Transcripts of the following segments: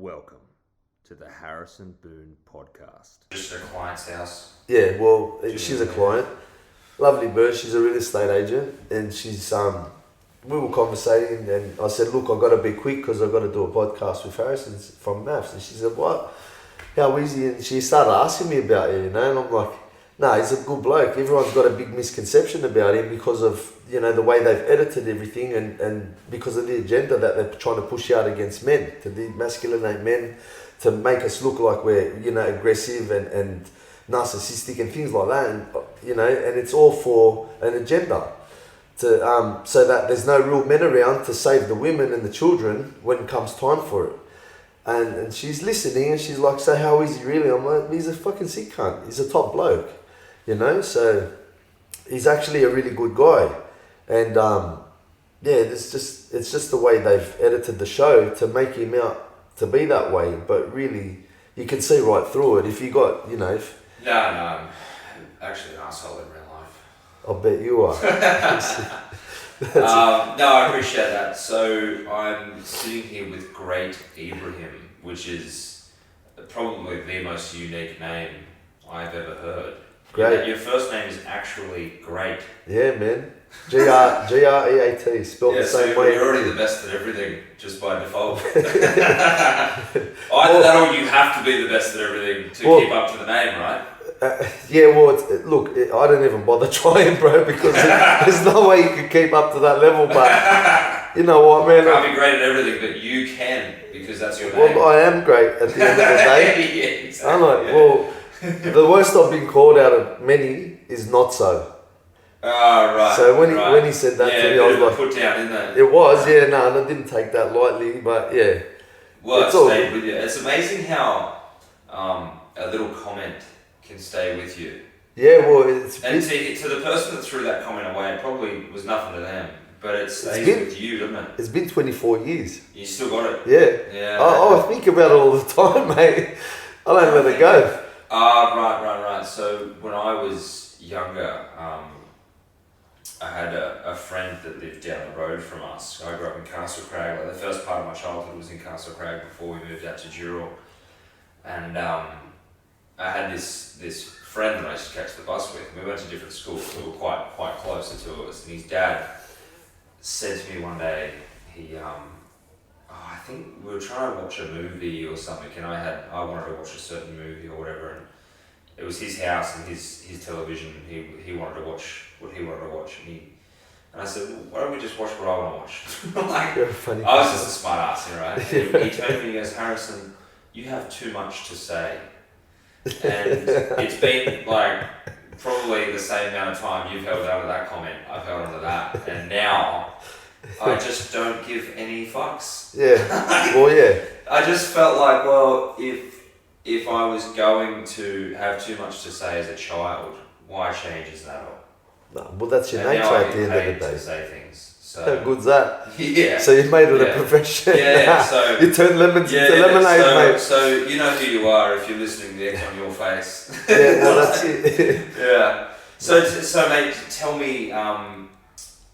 Welcome to the Harrison Boone podcast. Just at a client's house. Yeah, well, she's a client. Lovely bird. She's a real estate agent, and she's we were conversating, and I said, "Look, I've got to be quick because I've got to do a podcast with Harrison from Maths." And she said, "What? How is he?" And she started asking me about you, and I'm like, "No, he's a good bloke. Everyone's got a big misconception about him because of the way they've edited everything, and because of the agenda that they're trying to push out against men, to demasculinate men, to make us look like we're aggressive and narcissistic and things like that, and and it's all for an agenda to so that there's no real men around to save the women and the children when it comes time for it." And she's listening, and she's like, "So how is he really?" I'm like, "He's a fucking sick cunt. He's a top bloke, so he's actually a really good guy." And it's just the way they've edited the show to make him out to be that way, but really you can see right through it. If you got No, I'm actually an asshole in real life. I'll bet you are. No, I appreciate that. So I'm sitting here with Great Ibrahim, which is probably the most unique name I've ever heard. Great. Your first name is actually Great. Yeah, man. Great, spelled the same way. You're already the best at everything, just by default. Either that or you have to be the best at everything to keep up to the name, right? Look, I don't even bother trying, bro, because there's no way you can keep up to that level, but you know what, man? You can't be great at everything, but you can, because that's your name. Well, I am great at the end of the day. Yeah, exactly. I'm like, the worst I've been called out of many is not so. Oh, right. So when he said that to me, I was like, put down, isn't it? It was, and I didn't take that lightly, but yeah. Well, it's it all stayed with you. It's amazing how a little comment can stay with you. Yeah, well, it's... And to the person that threw that comment away, it probably was nothing to them, but it stays with you, doesn't it? It's been 24 years. You still got it? Yeah. I think about it all the time, mate. I don't let it go. Right. So when I was younger, I had a friend that lived down the road from us. I grew up in Castle Crag. Like the first part of my childhood was in Castle Crag before we moved out to Dural. And I had this friend that I used to catch the bus with. We went to different schools. We were quite close, the two of us. And his dad said to me one day, I think we were trying to watch a movie or something, and I wanted to watch a certain movie or whatever, and it was his house and his television. He wanted to watch what he wanted to watch, and I said, "Well, why don't we just watch what I want to watch?" Like, You're a funny I was person. just a smart ass, right? And he turned to me and he goes, "Harrison, you have too much to say," and it's been like probably the same amount of time you've held on to that comment. I've held on to that, and now I just don't give any fucks. Yeah. Well, yeah. I just felt like, well, if I was going to have too much to say as a child, why change as an adult? No, well, that's your And nature now I at the get end paid of the day. to say things. So How good's that? yeah. So you made it Yeah. a profession. Yeah, so you turned lemons into lemonade, mate. So you know who you are if you're listening to the X on your face. Yeah, well, that's it. Yeah. So mate, tell me.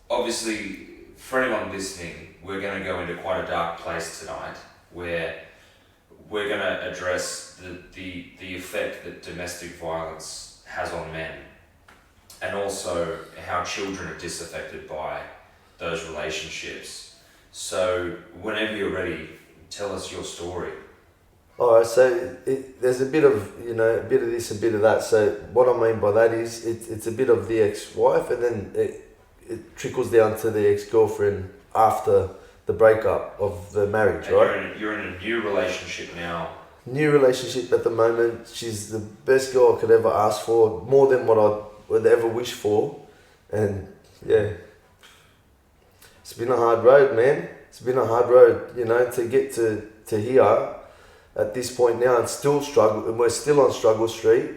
Obviously, for anyone listening, we're going to go into quite a dark place tonight, where we're going to address the effect that domestic violence has on men, and also how children are disaffected by those relationships. So whenever you're ready, tell us your story. Alright, so there's a bit of, a bit of this, a bit of that. So what I mean by that is it's a bit of the ex-wife, and then it trickles down to the ex-girlfriend after the breakup of the marriage, And right? you're in a new relationship now. New relationship at the moment. She's the best girl I could ever ask for, more than what I would ever wish for. And yeah, it's been a hard road, man. It's been a hard road, to get to here at this point now, and still struggle, and we're still on struggle street.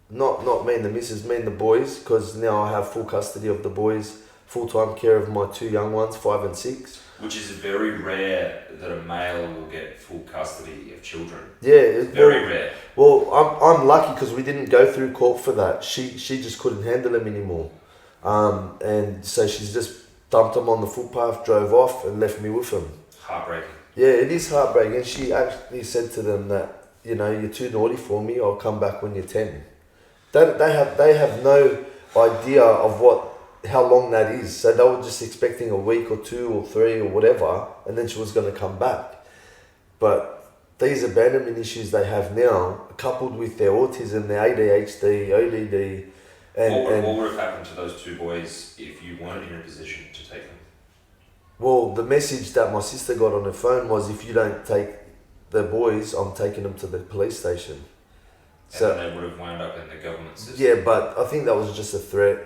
Not me and the missus, me and the boys, because now I have full custody of the boys, full-time care of my two young ones, 5 and 6. Which is very rare that a male will get full custody of children. Yeah, it's Very rare. Well, I'm lucky because we didn't go through court for that. She just couldn't handle him anymore, and so she's just dumped him on the footpath, drove off, and left me with him. Heartbreaking. Yeah, it is heartbreaking. She actually said to them that, you're too naughty for me. I'll come back when you're 10. They have no idea of how long that is. So they were just expecting a week or 2 or 3 or whatever, and then she was going to come back. But these abandonment issues they have now, coupled with their autism, their ADHD, ODD, what would have happened to those 2 boys if you weren't in a position to take them? Well, the message that my sister got on her phone was, if you don't take the boys, I'm taking them to the police station. So they would have wound up in the government system. Yeah, but I think that was just a threat.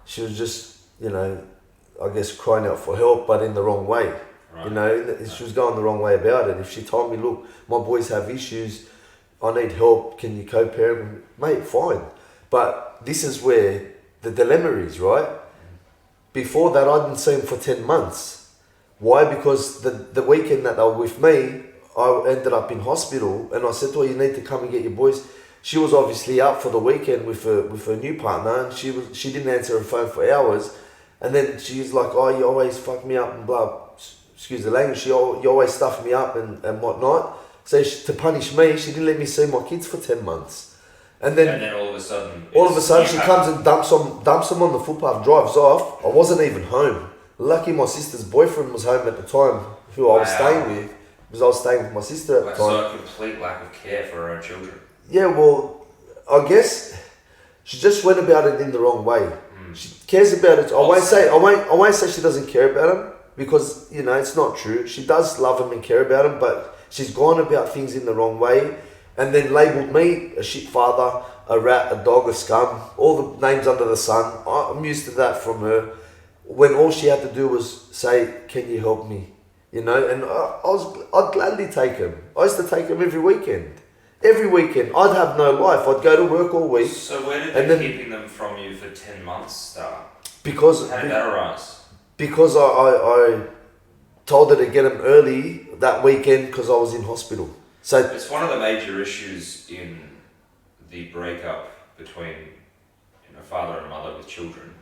She was just, I guess crying out for help, but in the wrong way. Right. She was going the wrong way about it. If she told me, look, my boys have issues, I need help, can you co-parent? Mate, fine. But this is where the dilemma is, right? Before that, I didn't see them for 10 months. Why? Because the weekend that they were with me, I ended up in hospital, and I said to her, you need to come and get your boys. She was obviously out for the weekend with her new partner, and she didn't answer her phone for hours. And then she's like, oh, you always fuck me up and blah. Excuse the language. You always stuff me up and whatnot. So to punish me, she didn't let me see my kids for 10 months. And then all of a sudden, she comes and dumps them on the footpath, drives off. I wasn't even home. Lucky my sister's boyfriend was home at the time, who I was staying with, because I was staying with my sister at the time. So a complete lack of care for her own children. Yeah, well, I guess she just went about it in the wrong way. She cares about it. I won't say she doesn't care about him, because it's not true. She does love him and care about him, but she's gone about things in the wrong way, and then labelled me a shit father, a rat, a dog, a scum, all the names under the sun. I'm used to that from her, when all she had to do was say, can you help me? And I'd gladly take him. I used to take him every weekend. Every weekend. I'd have no life. I'd go to work all week. So where did they keeping them from you for 10 months start? Because how did that arise? Because I told her to get him early that weekend because I was in hospital. So it's one of the major issues in the breakup between father and mother with children.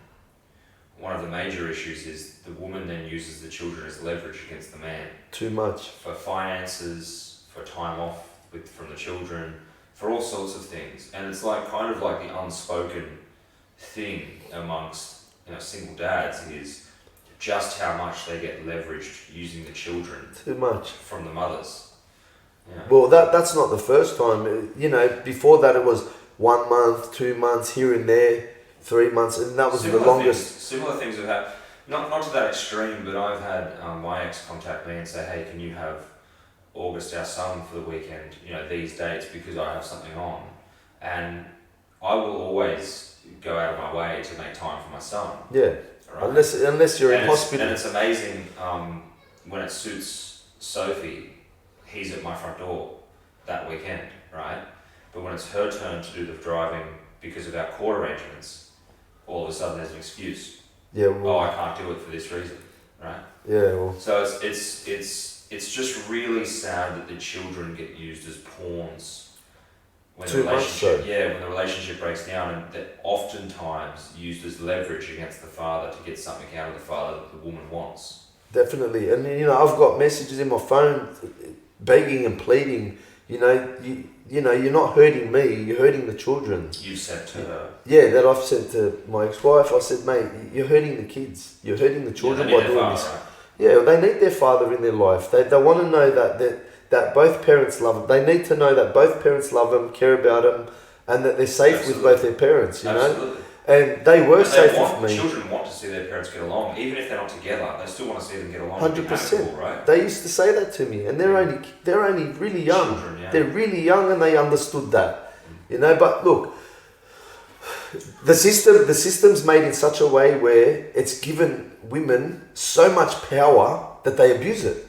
One of the major issues is the woman then uses the children as leverage against the man. Too much. For finances, for time off from the children, for all sorts of things. And it's kind of like the unspoken thing amongst single dads is just how much they get leveraged using the children. Too much. From the mothers. Yeah. Well, that's not the first time. Before that it was 1 month, 2 months, here and there, 3 months, and that was the longest. Similar things have happened. Not to that extreme, but I've had my ex contact me and say, hey, can you have August, our son, for the weekend, these dates, because I have something on. And I will always go out of my way to make time for my son. Yeah. Right? Unless you're in hospital. And it's amazing when it suits Sophie, he's at my front door that weekend, right? But when it's her turn to do the driving because of our court arrangements, all of a sudden there's an excuse. Yeah. Well, I can't do it for this reason, right? Yeah. Well. So it's just really sad that the children get used as pawns when the relationship breaks down, and they're oftentimes used as leverage against the father to get something out of the father that the woman wants. Definitely, and I've got messages in my phone begging and pleading. You're not hurting me, you're hurting the children. You said to her. Yeah, that I've said to my ex-wife. I said, mate, you're hurting the kids. You're hurting the children by doing this. Right? Yeah, they need their father in their life. They want to know that both parents love them. They need to know that both parents love them, care about them, and that they're safe with both their parents, know? And they were safe with me. Children want to see their parents get along. Even if they're not together, they still want to see them get along. 100%. Right? They used to say that to me, and they're only really young. Children, yeah. They're really young, and they understood that. But look, the system's made in such a way where it's given women so much power that they abuse it.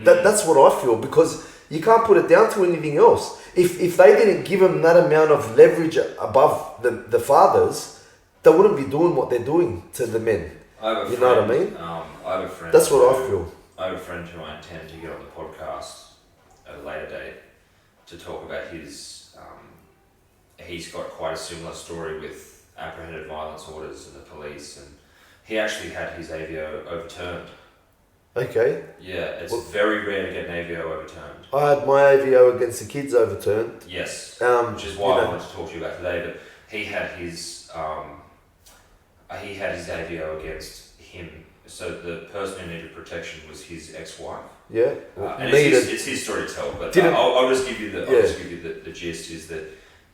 That's what I feel, because you can't put it down to anything else. If they didn't give them that amount of leverage above the fathers, they wouldn't be doing what they're doing to the men. Know what I mean? I have a friend. That's what I feel. I have a friend who I intend to get on the podcast at a later date to talk about his. He's got quite a similar story with apprehended violence orders and the police, and he actually had his AVO overturned Okay. Yeah, it's very rare to get an AVO overturned. I had my AVO against the kids overturned. Yes, which is you why I know. wanted to talk to you about today. But he had his AVO against him. So the person who needed protection was his ex-wife. Yeah. And it's his story to tell. But I'll just give you the gist is that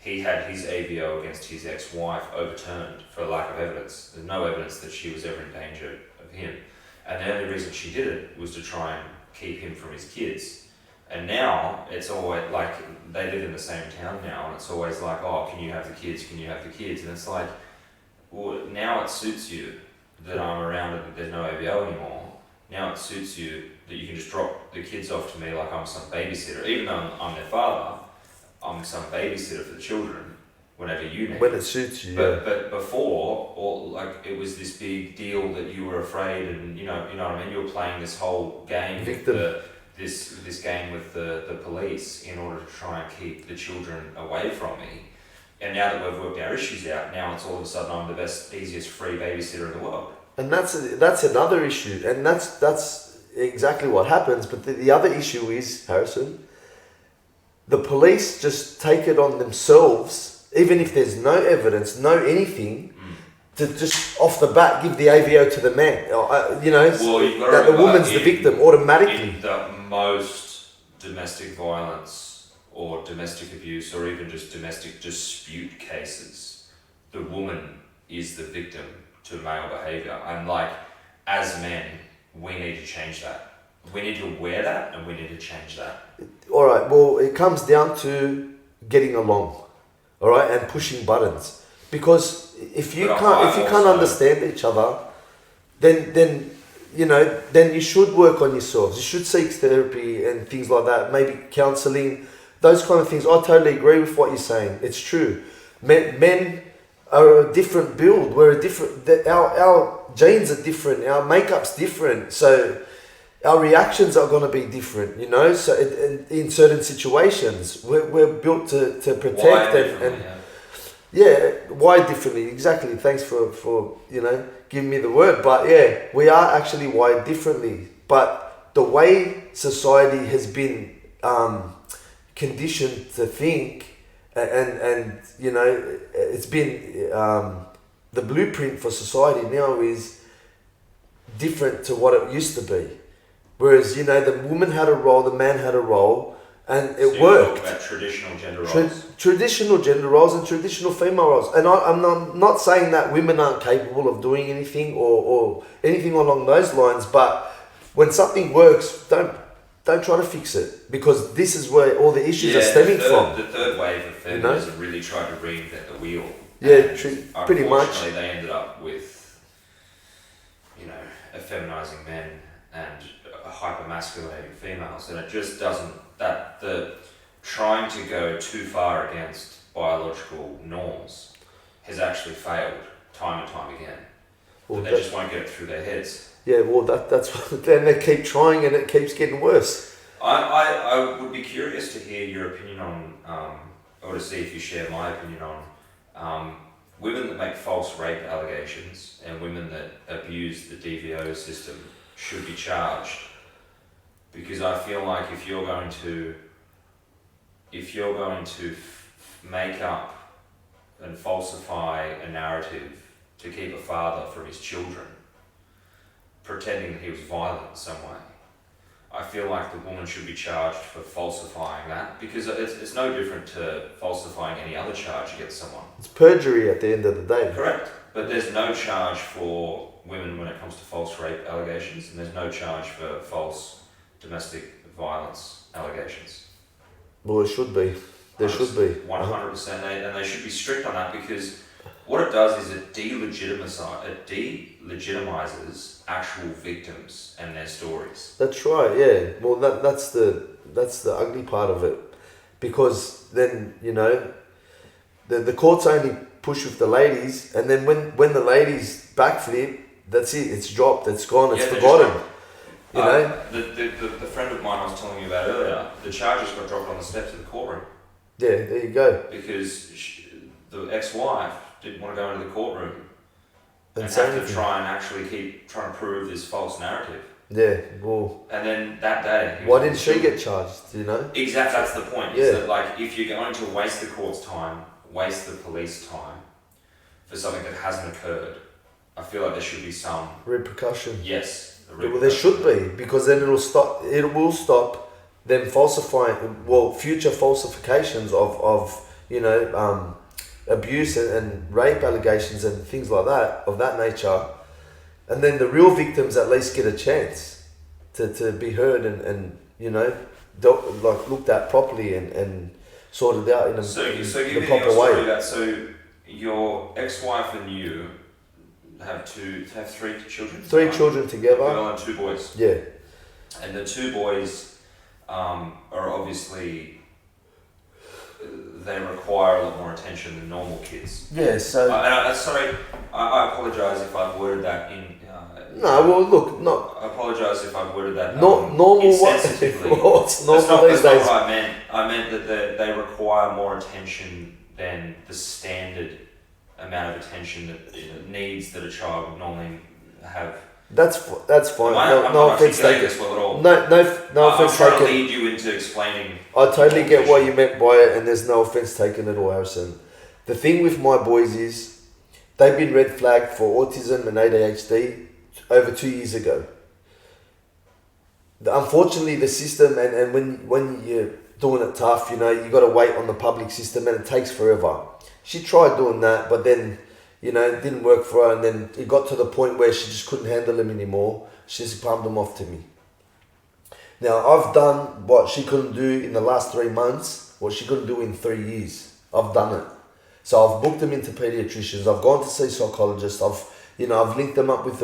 he had his AVO against his ex-wife overturned for lack of evidence. There's no evidence that she was ever in danger of him. And the only reason she did it was to try and keep him from his kids. And now it's always like they live in the same town now, and it's always like, oh, can you have the kids? Can you have the kids? And it's like, well, now it suits you that I'm around and that there's no AVO anymore. Now it suits you that you can just drop the kids off to me like I'm some babysitter. Even though I'm their father, I'm some babysitter for the children whenever you need. When it suits you. But before, or like it was this big deal that you were afraid, and you know what I mean. You were playing this whole game Victim. with this game with the police in order to try and keep the children away from me. And now that we've worked our issues out, now it's all of a sudden I'm the best, easiest free babysitter in the world. And that's another issue, and that's exactly what happens. But the other issue is, Harrison, the police just take it on themselves, even if there's no evidence, no anything, to just off the bat give the AVO to the man. That the woman's the victim automatically. In the most domestic violence or domestic abuse or even just domestic dispute cases, the woman is the victim to male behaviour. And like, as men, we need to change that. We need to aware that and we need to change that. All right, well, it comes down to getting along, all right, and pushing buttons. Because if you can't understand each other, then you should work on yourselves. You should seek therapy and things like that, maybe counselling, those kind of things. I totally agree with what you're saying. It's true. Men are a different build. We're a different. Our genes are different. Our makeup's different. So our reactions are going to be different. So in certain situations, we're built to protect why differently? Exactly. Thanks for giving me the word. But yeah, we are actually wired differently. But the way society has been conditioned to think, and it's been the blueprint for society now is different to what it used to be. Whereas the woman had a role, the man had a role. And it worked. About traditional gender roles. Traditional gender roles and traditional female roles. And I'm not saying that women aren't capable of doing anything or anything along those lines. But when something works, don't try to fix it, because this is where all the issues are stemming from. The third wave of feminism really tried to reinvent the wheel. Yeah, pretty much. Unfortunately, they ended up with, effeminizing men and hyper-masculating females, and it just doesn't. That the trying to go too far against biological norms has actually failed time and time again. Well, they just won't get it through their heads. Yeah, well, that's then they keep trying and it keeps getting worse. I would be curious to hear your opinion on, or to see if you share my opinion on, women that make false rape allegations and women that abuse the DVO system should be charged. Because I feel like if you're going to make up and falsify a narrative to keep a father from his children, pretending that he was violent in some way, I feel like the woman should be charged for falsifying that, because it's no different to falsifying any other charge against someone. It's perjury at the end of the day. Correct. But there's no charge for women when it comes to false rape allegations, and there's no charge for false domestic violence allegations. Well, it should be. There should be. 100%. And they should be strict on that, because what it does is it delegitimizes actual victims and their stories. That's right, yeah. Well, that's the ugly part of it. Because then, the courts only push with the ladies, and then when the ladies backflip, that's it. It's dropped. It's gone. It's forgotten. The friend of mine I was telling you about earlier, the charges got dropped on the steps of the courtroom. Yeah, there you go. Because the ex-wife didn't want to go into the courtroom and have to try and actually keep trying to prove this false narrative. Yeah, well, And then that day... why didn't she get charged, you know? Exactly, that's the point. Yeah. Is that, like, if you're going to waste the court's time, waste the police time for something that hasn't occurred, I feel like there should be some... Repercussion. Yes. Well, there should be, because then it will stop them falsifying, future falsifications of abuse and rape allegations and things like that, of that nature. And then the real victims at least get a chance to be heard and looked at properly and sorted out in the proper way. So your ex-wife and you have three children? Three children together. A girl and two boys. Yeah. And the two boys are obviously... they require a lot more attention than normal kids. Yeah, so... I apologise if I've worded that in... I apologise if I've worded that normal insensitively. What's normal these days? That's not what I meant. I meant that they require more attention than the standard amount of attention that needs that a child would normally have. That's fine. I'm no not offense taken. This well at all. No offense taken. I'm trying to lead you into explaining. I totally get what you meant by it, and there's no offense taken at all, Harrison. The thing with my boys is they've been red flagged for autism and ADHD over 2 years ago. Unfortunately, the system and when you're doing it tough, you got to wait on the public system, and it takes forever. She tried doing that, but then it didn't work for her, and then it got to the point where she just couldn't handle him anymore. She just palmed him off to me. Now, I've done what she couldn't do in the last 3 months, what she couldn't do in 3 years. I've done it. So I've booked them into pediatricians. I've gone to see psychologists. I've linked them up with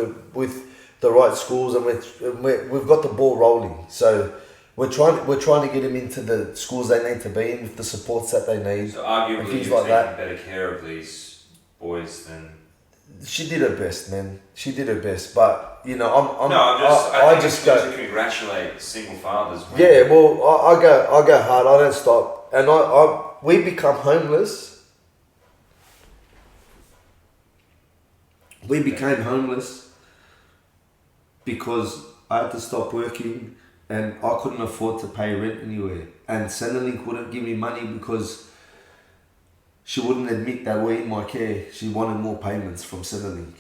the right schools, and we've got the ball rolling. So we're trying to get them into the schools they need to be in with the supports that they need. So arguably, things you're like that. taking better care of these boys than... She did her best, man. She did her best, but I think just it's go good to congratulate single fathers. Yeah, well, I go hard. I don't stop, and we become homeless. We became homeless because I had to stop working, and I couldn't afford to pay rent anywhere. And Centrelink wouldn't give me money because she wouldn't admit they were in my care. She wanted more payments from Centrelink.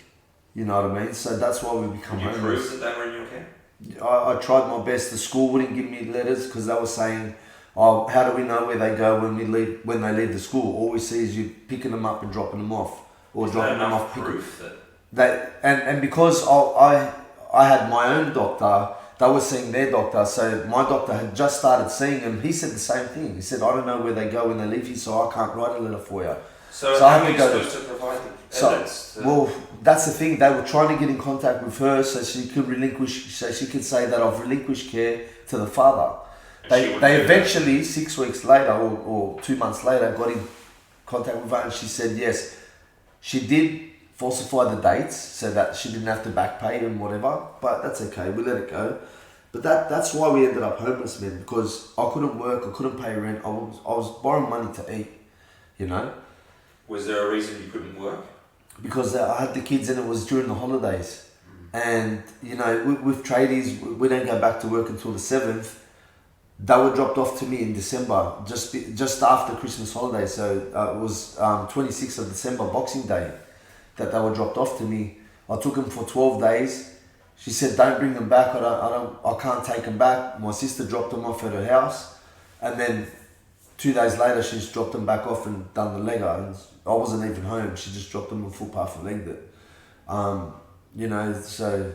You know what I mean? So that's why we become homeless. Did you prove that they were in your care? I tried my best. The school wouldn't give me letters because they were saying, "Oh, how do we know where they go when they leave the school? All we see is you picking them up and dropping them off, or dropping them off." Proof that and because I had my own doctor, they were seeing their doctor. So my doctor had just started seeing him. He said the same thing. He said, "I don't know where they go when they leave here, so I can't write a letter for you." So I how are you supposed to provide evidence? Well, that's the thing. They were trying to get in contact with her so she could say that I've relinquished care to the father. They eventually, 6 weeks later or 2 months later, got in contact with her, and she said yes, she did falsify the dates so that she didn't have to back pay and whatever, but that's okay, we let it go. But that's why we ended up homeless, man, because I couldn't work, I couldn't pay rent, I was borrowing money to eat, Was there a reason you couldn't work? Because I had the kids and it was during the holidays. And, with tradies, we don't go back to work until the 7th. They were dropped off to me in December, just after Christmas holiday. So it was 26th of December, Boxing Day, that they were dropped off to me. I took them for 12 days. She said, "Don't bring them back. I can't take them back." My sister dropped them off at her house, and then 2 days later, she's dropped them back off and done the legger. And I wasn't even home. She just dropped them on footpath and legged it. So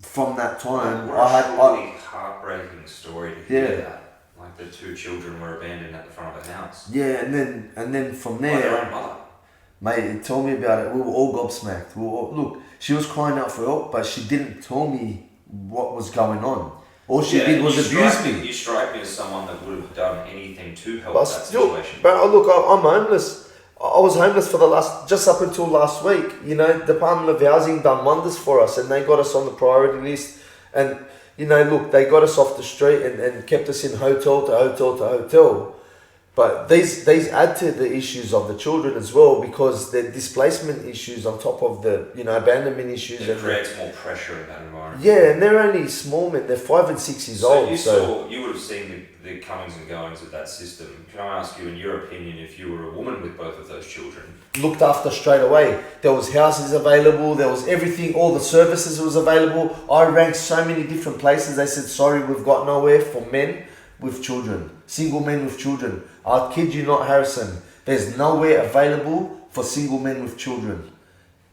from that time, what a really heartbreaking story to hear that. Like the two children were abandoned at the front of a house. Yeah, and then from there, by their own mother. Mate, tell me about it. We were all gobsmacked. Look, she was crying out for help, but she didn't tell me what was going on. All she did was abuse me. You strike me as someone that would have done anything to help that situation. But look, I'm homeless. I was homeless for just up until last week. Department of Housing done wonders for us, and they got us on the priority list. And look, they got us off the street and kept us in hotel to hotel to hotel. But these add to the issues of the children as well, because the displacement issues on top of the abandonment issues. It creates more pressure in that environment. Yeah, and they're only small men. They're 5 and 6 years old. You would have seen the comings and goings of that system. Can I ask you, in your opinion, if you were a woman with both of those children? Looked after straight away. There was houses available. There was everything. All the services was available. I rang so many different places. They said, sorry, we've got nowhere for men with children. Single men with children. I kid you not, Harrison. There's nowhere available for single men with children.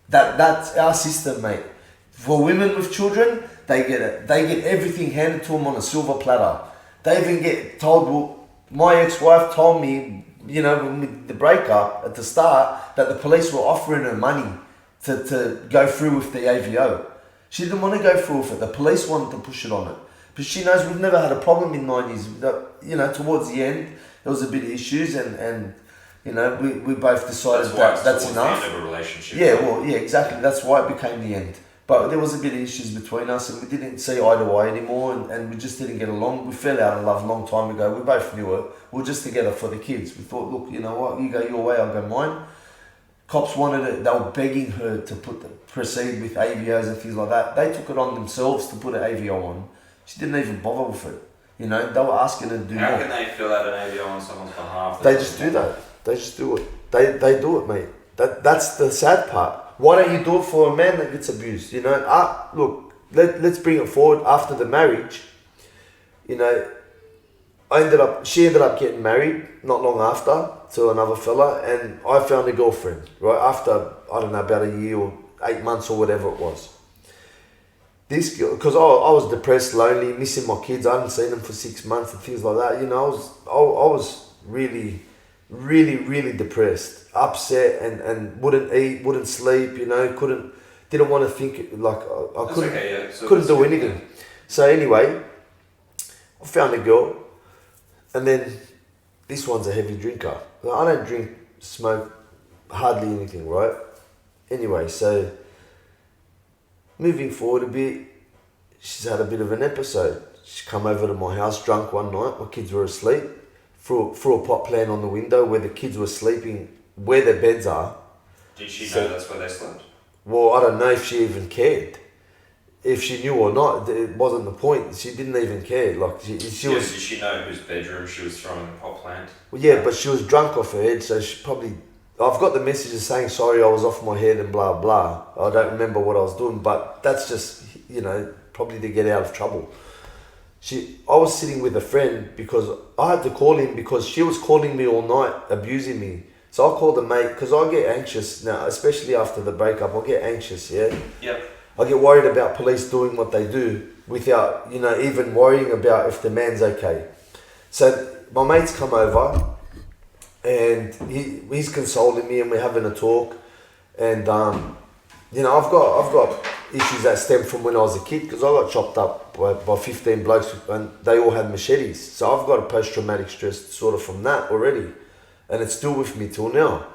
That's our system, mate. For women with children, they get it. They get everything handed to them on a silver platter. They even get told, well, my ex-wife told me, with the breakup at the start, that the police were offering her money to go through with the AVO. She didn't want to go through with it. The police wanted to push it on her. But she knows we've never had a problem in 9 years. Towards the end, there was a bit of issues and we both decided that's enough. The end of a relationship. Yeah, exactly. That's why it became the end. But there was a bit of issues between us and we didn't see eye to eye anymore and we just didn't get along. We fell out of love a long time ago. We both knew it. We were just together for the kids. We thought, look, you know what, you go your way, I'll go mine. Cops wanted it. They were begging her to proceed with AVOs and things like that. They took it on themselves to put an AVO on. She didn't even bother with it. They were asking her to do more. How can they fill out an AVO on someone's behalf? They just do that. They just do it. They do it, mate. That's the sad part. Why don't you do it for a man that gets abused? Look, let's bring it forward after the marriage. She ended up getting married not long after to another fella, and I found a girlfriend right after, I don't know, about a year or 8 months or whatever it was. This girl, because I was depressed, lonely, missing my kids. I hadn't seen them for 6 months and things like that. I was really, really, really depressed, upset, and wouldn't eat, wouldn't sleep. Didn't want to think, like I couldn't, couldn't do anything. So anyway, I found a girl, and then this one's a heavy drinker. I don't drink, smoke, hardly anything, right? Anyway, so moving forward a bit, she's had a bit of an episode. She come over to my house drunk one night. My kids were asleep. Threw a pot plant on the window where the kids were sleeping, where their beds are. Did she know that's where they slept? Well, I don't know if she even cared. If she knew or not, it wasn't the point. She didn't even care. Like she was. Did she know whose bedroom she was throwing the pot plant? Well, yeah, but she was drunk off her head, so she probably. I've got the messages saying sorry, I was off my head and blah blah. I don't remember what I was doing, but that's just probably to get out of trouble. I was sitting with a friend because I had to call him because she was calling me all night, abusing me. So I called a mate because I get anxious now, especially after the breakup. I get anxious, yeah. Yep. I get worried about police doing what they do without even worrying about if the man's okay. So my mate's come over. And he's consoling me, and we're having a talk. And I've got issues that stem from when I was a kid because I got chopped up by 15 blokes, and they all had machetes. So I've got a post-traumatic stress sort of from that already, and it's still with me till now.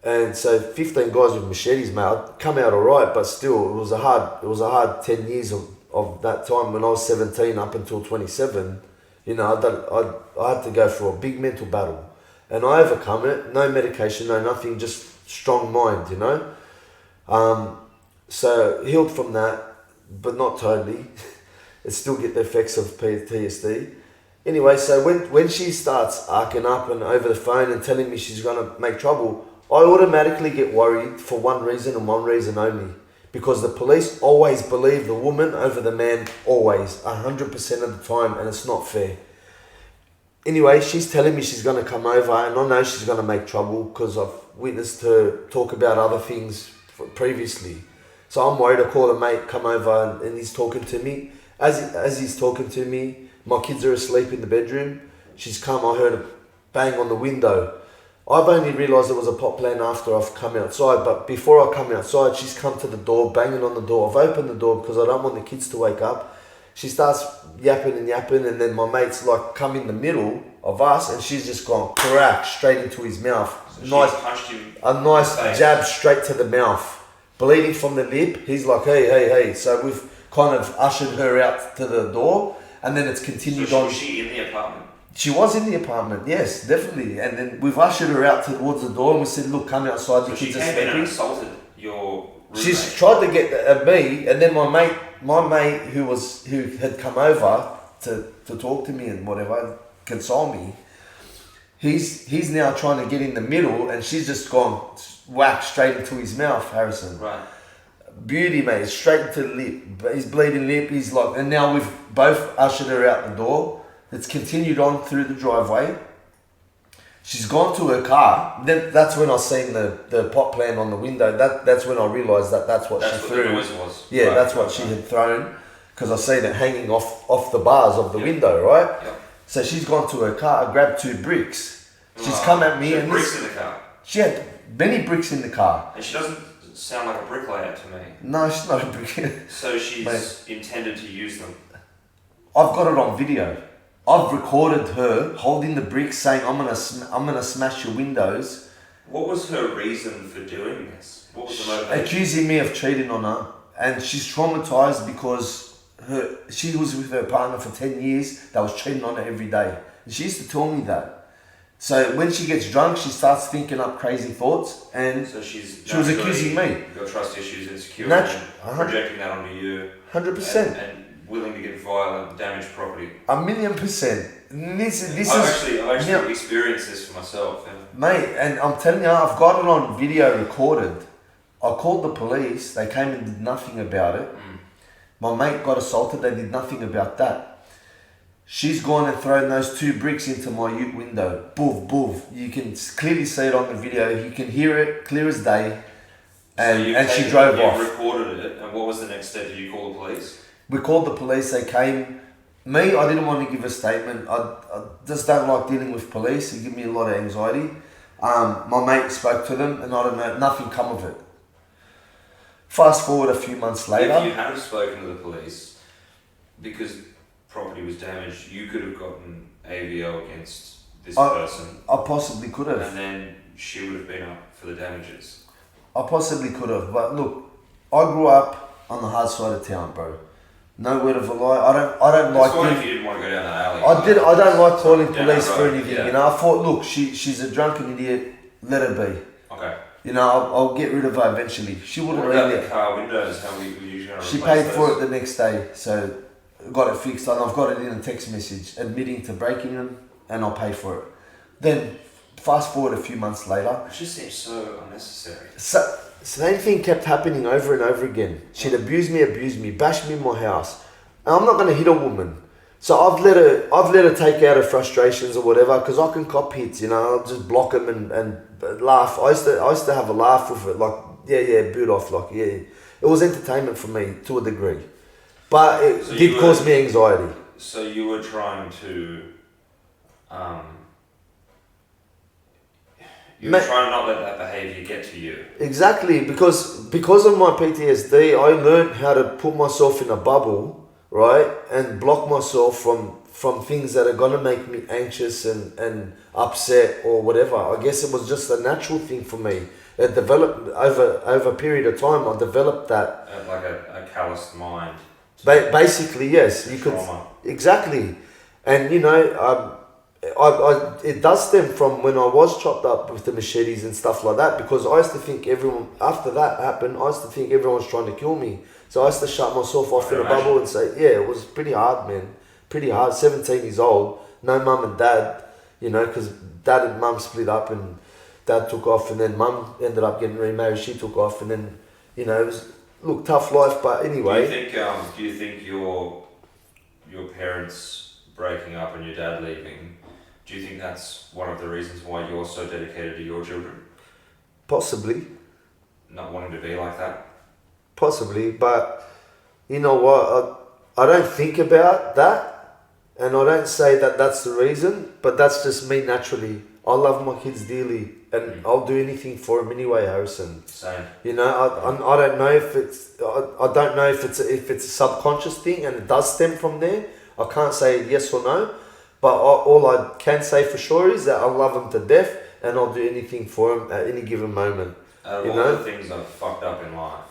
And so 15 guys with machetes, mate, I'd come out alright, but still, it was a hard 10 years of that time when I was 17 up until 27. I had to go through a big mental battle. And I overcome it, no medication, no nothing, just strong mind, So healed from that, but not totally. I still get the effects of PTSD. Anyway, so when she starts arcing up and over the phone and telling me she's going to make trouble, I automatically get worried for one reason and one reason only. Because the police always believe the woman over the man, always, 100% of the time, and it's not fair. Anyway, she's telling me she's going to come over, and I know she's going to make trouble because I've witnessed her talk about other things previously. So I'm worried. I call a mate, come over, and he's talking to me. As he's talking to me, my kids are asleep in the bedroom. She's come, I heard a bang on the window. I've only realised it was a pot plant after I've come outside, but before I come outside, she's come to the door, banging on the door. I've opened the door because I don't want the kids to wake up. She starts yapping, and then my mate's like come in the middle of us, and she's just gone crack straight into his mouth. So a nice jab straight to the mouth, bleeding from the lip. He's like, hey. So we've kind of ushered her out to the door, and then it's continued on. Was she in the apartment? She was in the apartment, yes, definitely. And then we've ushered her out towards the door and we said, look, come outside, So the she kids are came in and sleeping. assaulted your roommate. She's tried to get at me, and then my mate who had come over to talk to me and whatever, console me, he's now trying to get in the middle and she's just gone whack straight into his mouth, Harrison. Right. Beauty, mate, straight into the lip. He's bleeding lip, he's like, and now we've both ushered her out the door. It's continued on through the driveway. She's gone to her car. Then that's when I seen the pot plant on the window. That's when I realised that's what she threw. The noise was. Yeah, right. that's what she had thrown, because I seen it hanging off the bars of the window, right? Yep. So she's gone to her car, grabbed 2 bricks. She's come at me she had and bricks in the car. she had many bricks in the car. And she doesn't sound like a bricklayer to me. No, she's not a brick. So she's Mate. intended to use them. I've got it on video. I've recorded her holding the bricks, saying, "I'm gonna smash your windows." What was her reason for doing this? What was the motivation? Accusing me of cheating on her, and she's traumatized because she was with her partner for 10 years that was cheating on her every day. And she used to tell me that. So when she gets drunk, she starts thinking up crazy thoughts, and So she was accusing me. Got trust issues, insecurity, and 100%. projecting that onto you. 100%. And willing to get violent, damage property. 1,000,000%. This I've is actually yeah. experienced this for myself. Yeah. Mate, and I'm telling you, I've got it on video recorded. I called the police, they came and did nothing about it. My mate got assaulted, they did nothing about that. She's gone and thrown those 2 bricks into my ute window. Boof, boof. You can clearly see it on the video, you can hear it clear as day. And she drove off. You recorded it, and what was the next step? Did you call the police? We called the police, they came. Me, I didn't want to give a statement. I just don't like dealing with police. It gives me a lot of anxiety. My mate spoke to them, and I don't know, nothing come of it. Fast forward a few months later. If you had spoken to the police, because property was damaged, you could have gotten AVO against this person. I possibly could have. And then she would have been up for the damages. I possibly could have, but look, I grew up on the hard side of town, bro. No word of a lie. I don't That's like. fine if you didn't want to go down that alley. I don't like calling Down police that for road, anything. yeah. You know, I thought, look, she's a drunken idiot. Let her be. Okay. You know, I'll get rid of her eventually. She wouldn't What about leave the it. car windows? How were you going to She replace paid for those? it the next day, so got it fixed. And I've got it in a text message admitting to breaking them, and I'll pay for it. Then, fast forward a few months later. It just seems so unnecessary. So, same thing kept happening over and over again. She'd abuse me, bash me in my house. And I'm not going to hit a woman. So I've let her take out her frustrations or whatever, because I can cop hits, you know. I'll just block them and laugh. I used to have a laugh with it, like, yeah, boot off, like, yeah. It was entertainment for me to a degree. But it did cause me anxiety. So you were trying to... you were trying to not let that behaviour get to you. Exactly, because of my PTSD, I learned how to put myself in a bubble, right, and block myself from things that are gonna make me anxious and upset or whatever. I guess it was just a natural thing for me. It developed over a period of time. I developed that. Like a calloused mind. Basically, yes, you Trauma. could exactly, and you know, it does stem from when I was chopped up with the machetes and stuff like that, because I used to think everyone, after that happened, I used to think everyone was trying to kill me. So I used to shut myself off in a bubble and say, yeah, it was pretty hard, man. Pretty hard. 17 years old, no mum and dad, you know, because dad and mum split up and dad took off, and then mum ended up getting remarried, she took off, and then, you know, it was, look, tough life, but anyway. Do you think your parents breaking up and your dad leaving, do you think that's one of the reasons why you're so dedicated to your children? Possibly. Not wanting to be like that? Possibly, but you know what? I don't think about that, and I don't say that that's the reason, but that's just me naturally. I love my kids dearly, and I'll do anything for them anyway, Harrison. Same. You know, I don't know if it's I don't know if it's a subconscious thing and it does stem from there. I can't say yes or no, but all I can say for sure is that I love them to death, and I'll do anything for them at any given moment. Out of all the things I've fucked up in life,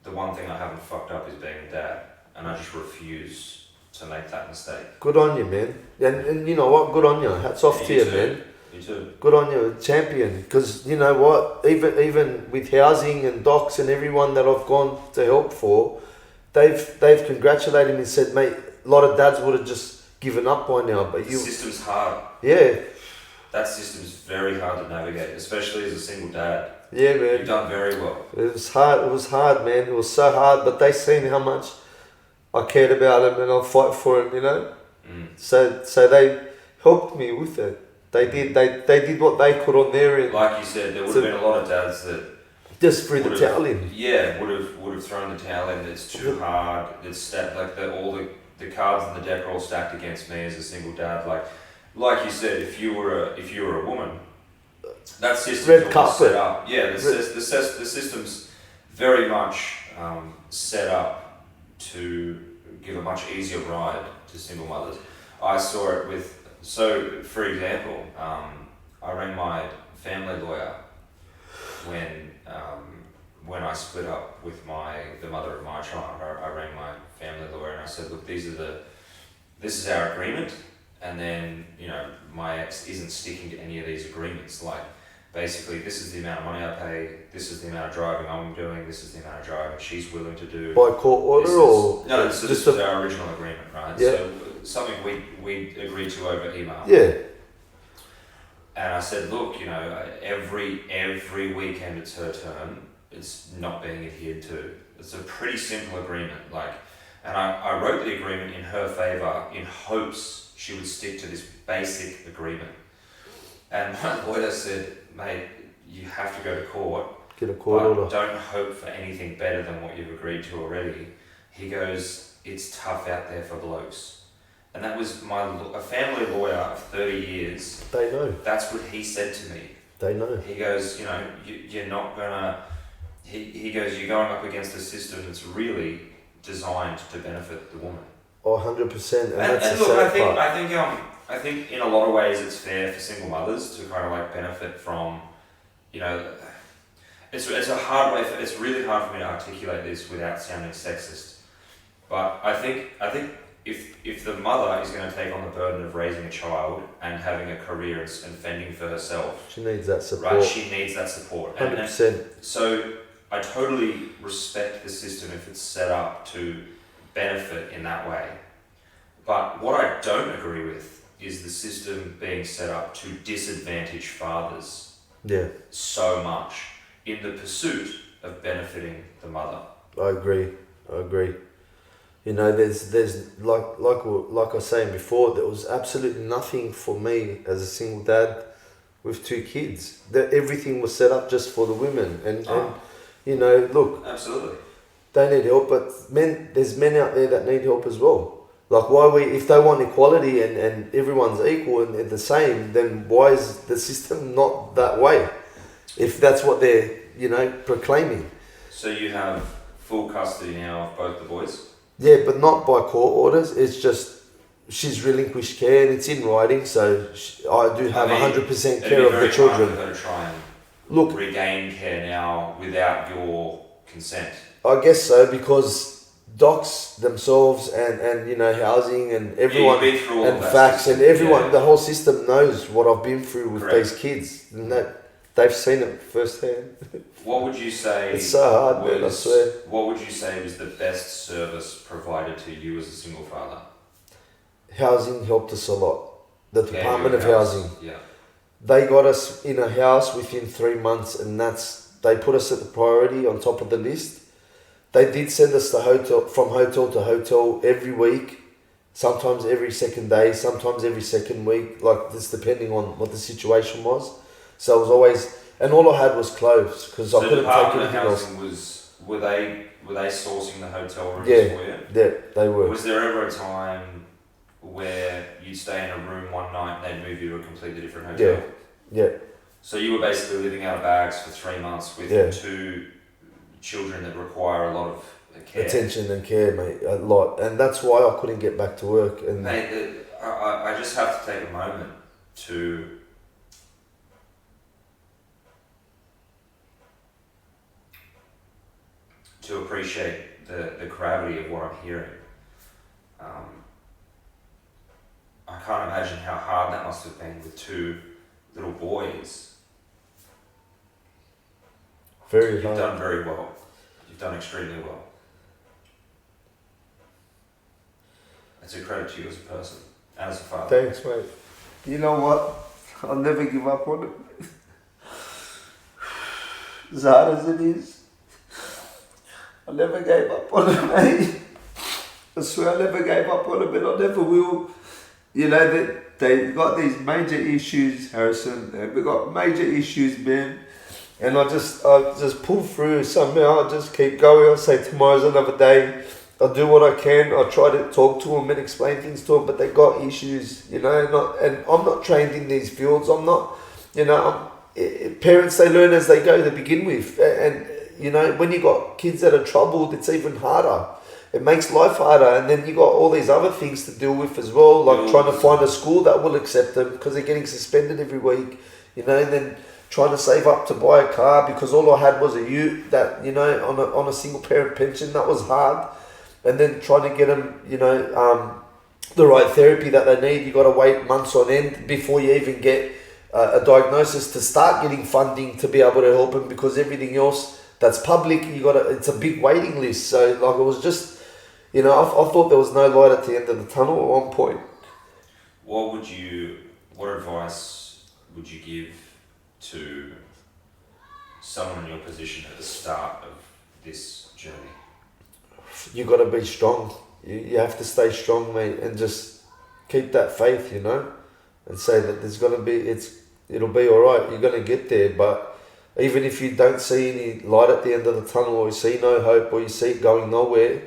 the one thing I haven't fucked up is being a dad, and I just refuse to make that mistake. Good on you, man. And you know what? Good on you. Hats off Yeah, to you you, too. man. You too. Good on you, champion. Because you know what? Even with housing and docs and everyone that I've gone to help for, they've congratulated me and said, mate, a lot of dads would have just given up by now. But The you, system's hard. yeah, That system's very hard to navigate, especially as a single dad. yeah, You've man. done very well. It was hard. It was hard, man. It was so hard. But they seen how much I cared about him and I'll fight for him, you know. Mm. So they helped me with it. They did. They did what they could on their end. Like you said, there would So- have been a lot of dads that Just threw the would've- towel in. yeah would have thrown the towel in. It's too hard. It's like all the cards in the deck are all stacked against me as a single dad. Like you said, if you were a woman, that system's Red almost carpet. set up. Yeah, the system's very much set up to give a much easier ride to single mothers. I saw it with, so for example, I rang my family lawyer when I split up with the mother of my child. I rang my family lawyer and I said, look, this is our agreement, and then my ex isn't sticking to any of these agreements. Like, basically, this is the amount of money I pay, this is the amount of driving I'm doing, this is the amount of driving she's willing to do. By court order or No, so this was our original agreement, right? Yeah. So something we agreed to over email. yeah. And I said, look, every weekend it's her turn. It's not being adhered to. It's a pretty simple agreement. And I wrote the agreement in her favour in hopes she would stick to this basic agreement. And my lawyer said, mate, you have to go to court. Get a court But order. don't hope for anything better than what you've agreed to already. He goes, it's tough out there for blokes. And that was a family lawyer of 30 years. They know. That's what he said to me. They know. He goes, you're not gonna. He goes, you're going up against a system that's really designed to benefit the woman. Oh, 100%. And that's And the look, sad part. I think in a lot of ways it's fair for single mothers to kind of benefit from, it's a hard way. It's really hard for me to articulate this without sounding sexist. But I think if the mother is going to take on the burden of raising a child and having a career and fending for herself, She needs that support. right? She needs that support. 100%. So I totally respect the system if it's set up to benefit in that way. But what I don't agree with is the system being set up to disadvantage fathers Yeah, so much in the pursuit of benefiting the mother. I agree. There's like I was saying before, there was absolutely nothing for me as a single dad with 2 kids. That everything was set up just for the women, and look, Absolutely. they need help, but there's men out there that need help as well. Like, if they want equality and everyone's equal and the same, then why is the system not that way? If that's what they're proclaiming. So you have full custody now of both the boys? Yeah, but not by court orders. It's just she's relinquished care and it's in writing, so I do have 100% care of the children. It'd be very hard for her to try and Look, regain care now without your consent. I guess so, because docs themselves and housing and everyone Yeah, you've been through all and of that facts system. and everyone, Yeah. the whole system knows what I've been through with Correct. these kids, and that they've seen it firsthand. What would you say? It's so hard, man, I swear. What would you say was the best service provided to you as a single father? Housing helped us a lot. The Yeah, Department your of house. Housing. Yeah. They got us in a house within 3 months, and they put us at the priority on top of the list. They did send us from hotel to hotel every week, sometimes every second day, sometimes every second week, like this, depending on what the situation was. So it was always, and all I had was clothes because I couldn't take Department of anything else. Housing were they sourcing the hotel rooms Yeah. for you? Yeah, they were. Was there ever a time where you'd stay in a room one night and they'd move you to a completely different hotel? Yeah. So you were basically living out of bags for 3 months with Yeah. 2 children that require a lot of care. Attention and care, mate, a lot, and that's why I couldn't get back to work. And Mate, I just have to take a moment to appreciate the gravity of what I'm hearing. can't imagine how hard that must have been with 2 little boys. Very You've hard. done very well. You've done extremely well. It's a credit to you as a person and as a father. Thanks, mate. You know what? I'll never give up on it. As hard as it is, I never gave up on it, mate. I swear I never gave up on it, but I never will. You know, they got these major issues, Harrison. They've got major issues, man. And I just pull through somehow. I just keep going. I say tomorrow's another day. I do what I can. I try to talk to them and explain things to them, but they got issues, you know. And I'm not trained in these fields. I'm not, you know. Parents, they learn as they go to begin with, and you know, when you got kids that are troubled, it's even harder. It makes life harder, and then you got all these other things to deal with as well, like trying to find a school that will accept them because they're getting suspended every week, you know, and then trying to save up to buy a car because all I had was a ute that, you know, on a single parent pension. That was hard. And then trying to get them, you know, the right therapy that they need. You got to wait months on end before you even get a diagnosis to start getting funding to be able to help them, because everything else that's public, it's a big waiting list. So like, it was just, you know, I thought there was no light at the end of the tunnel at one point. What advice would you give to someone in your position at the start of this journey? You got to be strong. You have to stay strong, mate, and just keep that faith, you know, and say that there's gonna be, it'll be all right. You're gonna get there. But even if you don't see any light at the end of the tunnel, or you see no hope, or you see it going nowhere,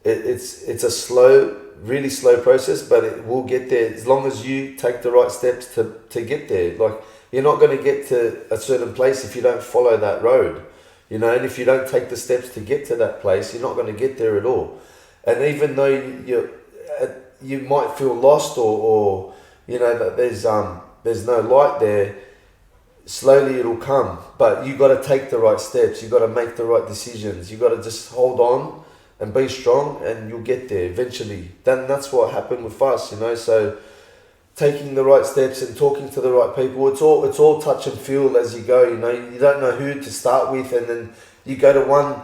it's a slow, really slow process, but it will get there as long as you take the right steps to get there. Like, you're not going to get to a certain place if you don't follow that road, you know, and if you don't take the steps to get to that place, you're not going to get there at all. And even though you might feel lost, or you know that there's no light there, slowly it'll come. But you got to take the right steps. You got to make the right decisions. You got to just hold on and be strong, and you'll get there eventually. Then that's what happened with us, you know. So taking the right steps and talking to the right people, it's all touch and feel as you go. You know, you don't know who to start with, and then you go to one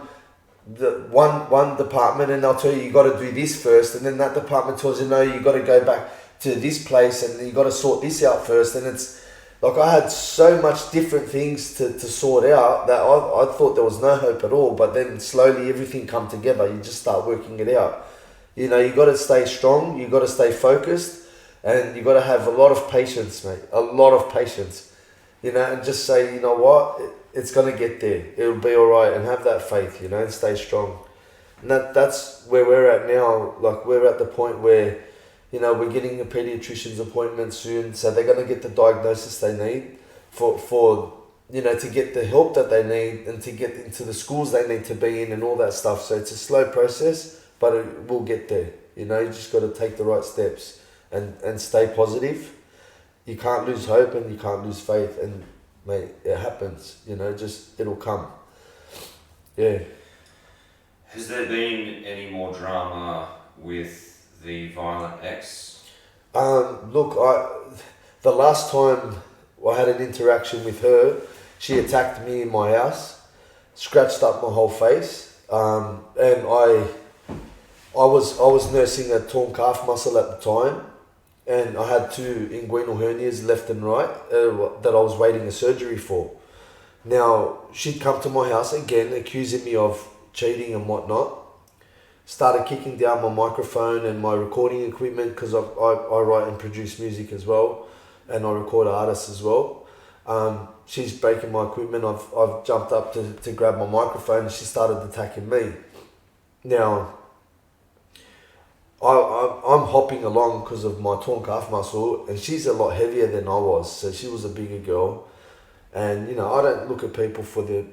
department and they'll tell you got to do this first, and then that department tells you no, you got to go back to this place and you got to sort this out first. And it's like, I had so much different things to sort out that I thought there was no hope at all. But then slowly everything come together. You just start working it out. You know, you got to stay strong. You got to stay focused, and you got to have a lot of patience, mate. A lot of patience. You know, and just say, you know what, it's gonna get there. It'll be all right, and have that faith. You know, and stay strong. And that's where we're at now. Like, we're at the point where, you know, we're getting a pediatrician's appointment soon, so they're going to get the diagnosis they need for you know, to get the help that they need and to get into the schools they need to be in and all that stuff. So it's a slow process, but it will get there. You know, you just got to take the right steps and stay positive. You can't lose hope and you can't lose faith, and mate, it happens. You know, just it'll come. Yeah. Has there been any more drama with the violent ex? Look, the last time I had an interaction with her, she attacked me in my house, scratched up my whole face, and I was nursing a torn calf muscle at the time, and I had 2 inguinal hernias left and right that I was waiting a surgery for. Now, she'd come to my house again, accusing me of cheating and whatnot. Started kicking down my microphone and my recording equipment, because I write and produce music as well, and I record artists as well. She's breaking my equipment. I've jumped up to grab my microphone, and she started attacking me. Now, I'm hopping along because of my torn calf muscle, and she's a lot heavier than I was, so she was a bigger girl. And, you know, I don't look at people for their,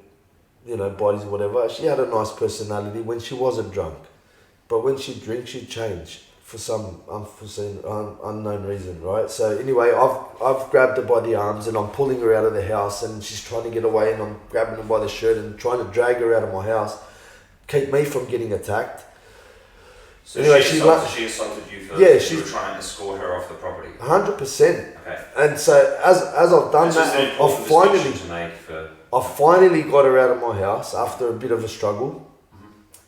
you know, bodies or whatever. She had a nice personality when she wasn't drunk. But when she'd drink, she'd change for some unforeseen, unknown reason, right? So anyway, I've grabbed her by the arms and I'm pulling her out of the house, and she's trying to get away, and I'm grabbing her by the shirt and trying to drag her out of my house, keep me from getting attacked. So Anyway, she assaulted you first. Yeah, you were trying to escort her off the property. 100%. Okay. And so as I've done It's just an that, important distinction to make for. I finally got her out of my house after a bit of a struggle.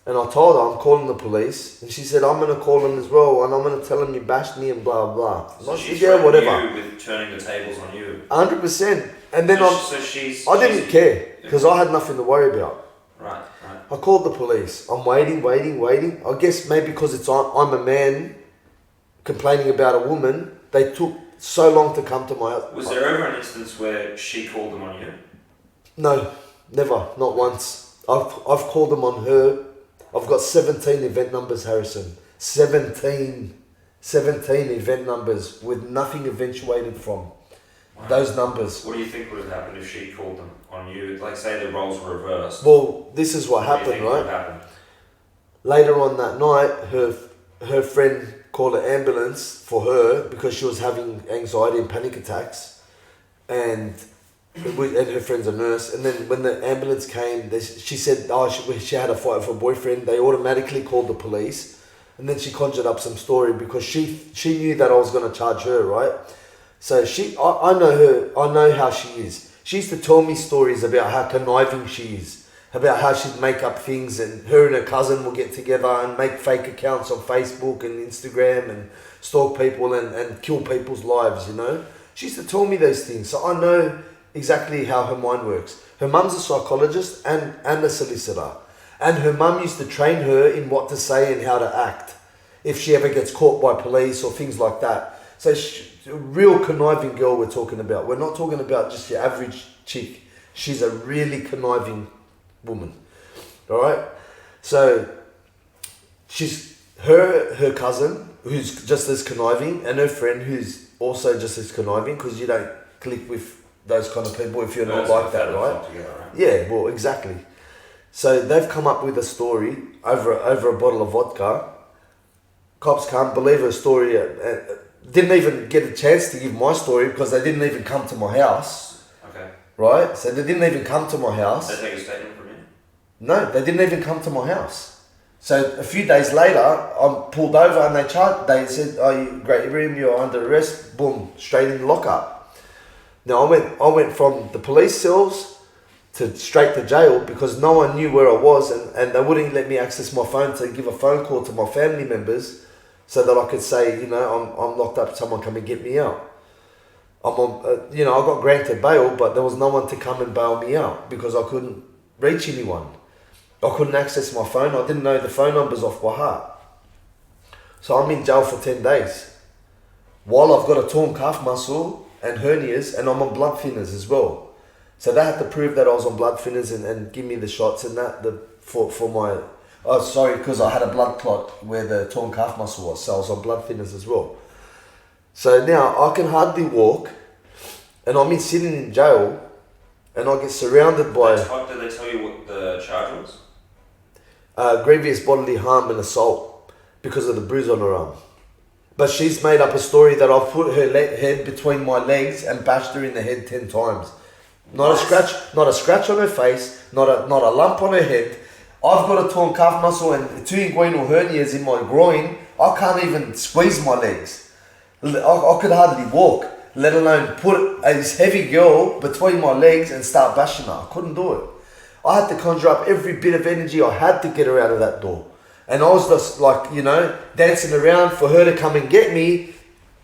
And I told her I'm calling the police, and she said I'm gonna call them as well, and I'm gonna tell them you bashed me and blah blah. So I she said, yeah, whatever. you with turning the tables on you. 100%. And then I didn't care because I had nothing to worry about. Right. I called the police. I'm waiting. I guess maybe because I'm a man complaining about a woman, they took so long to come to my house. Was there ever an instance where she called them on you? No, never, not once. I've called them on her. I've got 17 event numbers, Harrison. 17 event numbers with nothing eventuated from those numbers. What do you think would have happened if she called them on you? Like, say the roles were reversed. Well, this is what happened, right? Happened? Later on that night, her friend called an ambulance for her because she was having anxiety and panic attacks, and her friend's a nurse. And then when the ambulance came, she said, she had a fight with her boyfriend. They automatically called the police, and then she conjured up some story because she knew that I was going to charge her, right? So I know her. I know how she is. She used to tell me stories about how conniving she is, about how she'd make up things, and her and her cousin will get together and make fake accounts on Facebook and Instagram and stalk people and kill people's lives, you know? She used to tell me those things, so I know exactly how her mind works. Her mum's a psychologist and a solicitor, and her mum used to train her in what to say and how to act if she ever gets caught by police or things like that. So a real conniving girl we're talking about. We're not talking about just your average chick. She's a really conniving woman. All right? So she's her cousin, who's just as conniving, and her friend, who's also just as conniving, because you don't click with those kind of people if you're not like that, right? Yeah, well, exactly. So they've come up with a story over a bottle of vodka. Cops can't believe her story. Didn't even get a chance to give my story because they didn't even come to my house. Okay. Right? So they didn't even come to my house. They take a statement from you? No, they didn't even come to my house. So a few days later, I'm pulled over and they said, "Oh, great, Ibrahim, you're under arrest." Boom, straight in the lockup. Now I went from the police cells to straight to jail because no one knew where I was, and they wouldn't let me access my phone to give a phone call to my family members so that I could say, you know, I'm locked up, someone come and get me out. I got granted bail, but there was no one to come and bail me out because I couldn't reach anyone. I couldn't access my phone. I didn't know the phone numbers off by heart. So I'm in jail for 10 days while I've got a torn calf muscle and hernias, and I'm on blood thinners as well. So they had to prove that I was on blood thinners and give me the shots and that for my... Oh, sorry, because I had a blood clot where the torn calf muscle was, so I was on blood thinners as well. So now I can hardly walk, and I'm sitting in jail, and I get surrounded by... Did they tell you what the charge was? Grievous bodily harm and assault because of the bruise on her arm. But she's made up a story that I've put her head between my legs and bashed her in the head 10 times. Not a scratch on her face, not a lump on her head. I've got a torn calf muscle and 2 inguinal hernias in my groin. I can't even squeeze my legs. I could hardly walk, let alone put a heavy girl between my legs and start bashing her. I couldn't do it. I had to conjure up every bit of energy I had to get her out of that door. And I was just like, dancing around for her to come and get me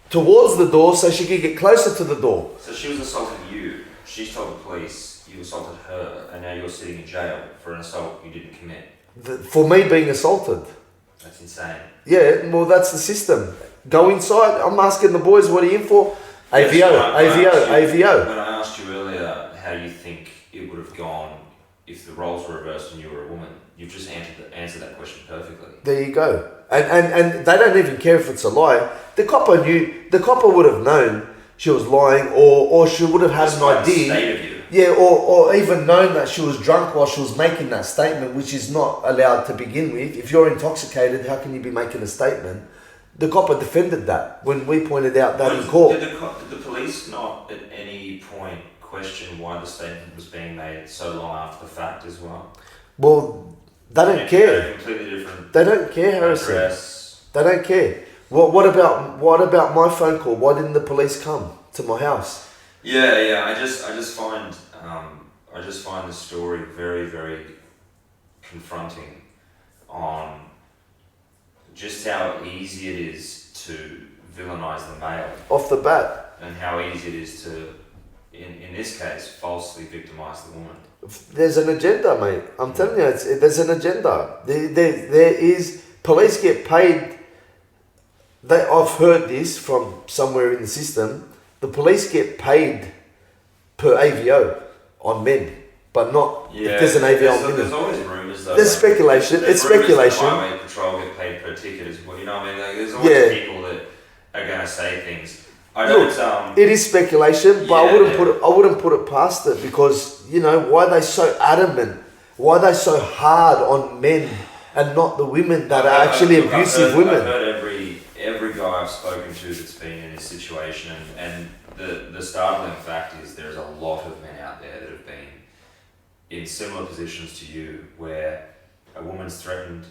towards the door so she could get closer to the door. So she was assaulting you. She's told the police you assaulted her, and now you're sitting in jail for an assault you didn't commit. For me being assaulted. That's insane. Yeah, well, that's the system. Go inside. I'm asking the boys, what are you in for? AVO. When I asked you earlier how you think it would have gone if the roles were reversed and you were a woman, you've just answered that question perfectly. There you go. And they don't even care if it's a lie. The copper would have known she was lying, or she would have had an idea. State of you. Yeah, or even known that she was drunk while she was making that statement, which is not allowed to begin with. If you're intoxicated, how can you be making a statement? The copper defended that when we pointed out that in court. Did the police not at any point question why the statement was being made so long after the fact as well? Well, they don't care. Completely different. They don't care, Harrison. Address, They don't care. What about my phone call? Why didn't the police come to my house? Yeah. I just find the story very, very confronting on just how easy it is to villainize the male Off the bat. and how easy it is to, in this case, falsely victimize the woman. There's an agenda, mate. I'm telling you, there's an agenda. There is, police get paid. I've heard this from somewhere in the system. The police get paid per AVO on men, but not if there's an AVO on women. There's always rumours though. There's speculation. It's speculation. That highway patrol get paid per ticket as well. You know what I mean? Like, there's always people that are going to say things. I don't. It is speculation, but I wouldn't put it past it, because why are they so adamant? Why are they so hard on men and not the women that are actually abusive women? I've heard every guy I've spoken to that's been in this situation, and the startling fact is there's a lot of men out there that have been in similar positions to you, where a woman's threatened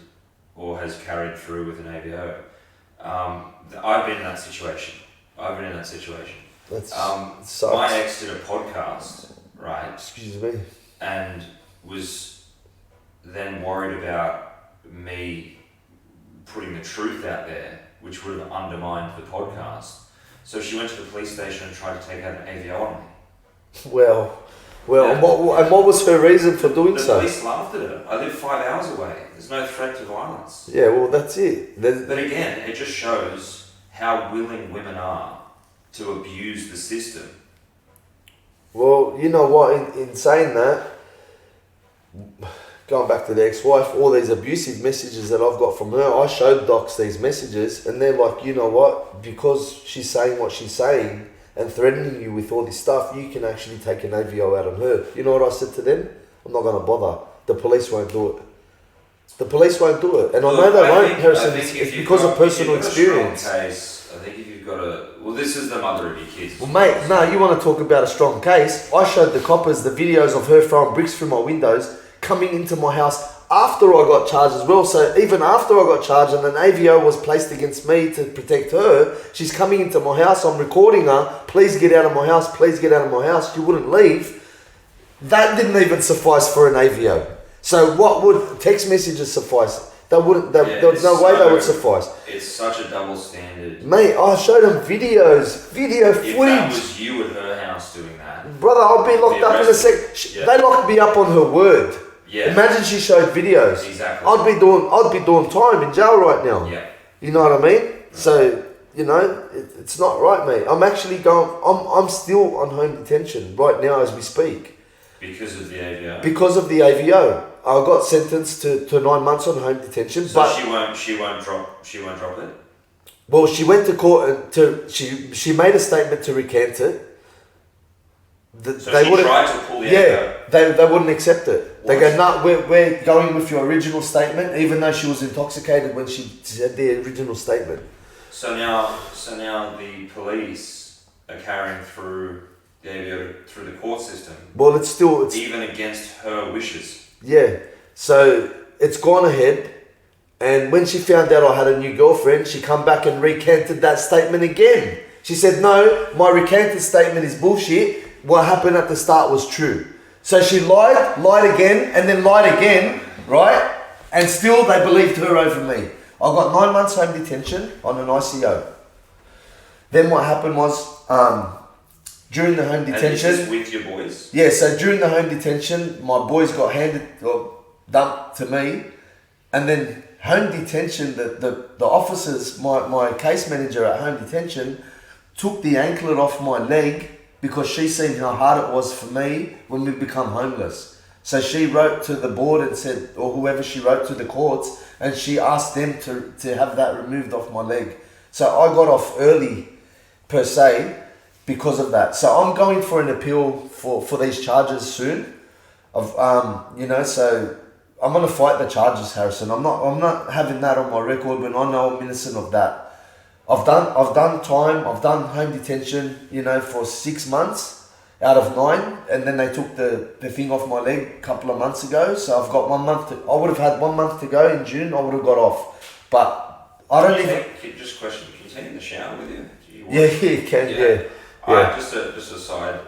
or has carried through with an AVO. I've been in that situation. That's sucks. My ex did a podcast, right? Excuse me. And was then worried about me putting the truth out there, which would have undermined the podcast. So she went to the police station and tried to take out an AVO on me. Well, and what was her reason for doing so? The police laughed at her. I live 5 hours away. There's no threat to violence. Yeah, well, that's it. But again, it just shows how willing women are to abuse the system. Well, you know what, in saying that, going back to the ex-wife, all these abusive messages that I've got from her, I showed docs these messages, and they're like, you know what, because she's saying what she's saying and threatening you with all this stuff, you can actually take an AVO out on her. You know what I said to them? I'm not going to bother. The police won't do it. The police won't do it. And I know they won't, Harrison. It's because of personal experience. I think if you've got this is the mother of your kids. Well, mate, no, you want to talk about a strong case? I showed the coppers the videos of her throwing bricks through my windows, coming into my house after I got charged as well. So even after I got charged and an AVO was placed against me to protect her, she's coming into my house. I'm recording her. Please get out of my house. Please get out of my house. She wouldn't leave. That didn't even suffice for an AVO. So what would text messages suffice? There was no way they would suffice. It's such a double standard. Mate, I showed them video footage. If that was you at her house doing that, brother, I'd be locked up in a sec. Yeah. They locked me up on her word. Yeah. Imagine she showed videos. Exactly. I'd be doing time in jail right now. Yeah. You know what I mean? Right. So it's not right, mate. I'm actually I'm still on home detention right now as we speak. Because of the AVO. Because of the AVO. I got sentenced to 9 months on home detention. So but she won't drop it? Well, she went to court and she made a statement to recant it. So they she tried to pull the AVO? They wouldn't accept it. They go, no, we're going with your original statement, even though she was intoxicated when she said the original statement. So now the police are carrying through the AVO through the court system. Well, it's even against her wishes. Yeah, so it's gone ahead, and when she found out I had a new girlfriend, she come back and recanted that statement again. She said, no, my recanted statement is bullshit. What happened at the start was true. So she lied again, and then lied again, right? And still they believed her over me. I got 9 months home detention on an ICO. Then what happened was, during the home detention... And this is with your boys? Yeah, so during the home detention, my boys got dumped to me. And then home detention, the officers, my case manager at home detention, took the anklet off my leg because she seen how hard it was for me when we become homeless. So she wrote to the board and said, or whoever she wrote to the courts, and she asked them to have that removed off my leg. So I got off early, per se, because of that. So I'm going for an appeal for these charges soon. So I'm gonna fight the charges, Harrison. I'm not having that on my record when I know I'm innocent of that. I've done time. I've done home detention, for 6 months out of 9, and then they took the thing off my leg a couple of months ago. So I've got 1 month I would have had 1 month to go in June. I would have got off, but I don't even. Just question. Can you take in the shower with you? Do you Yeah, you can. Yeah. Alright, just a side.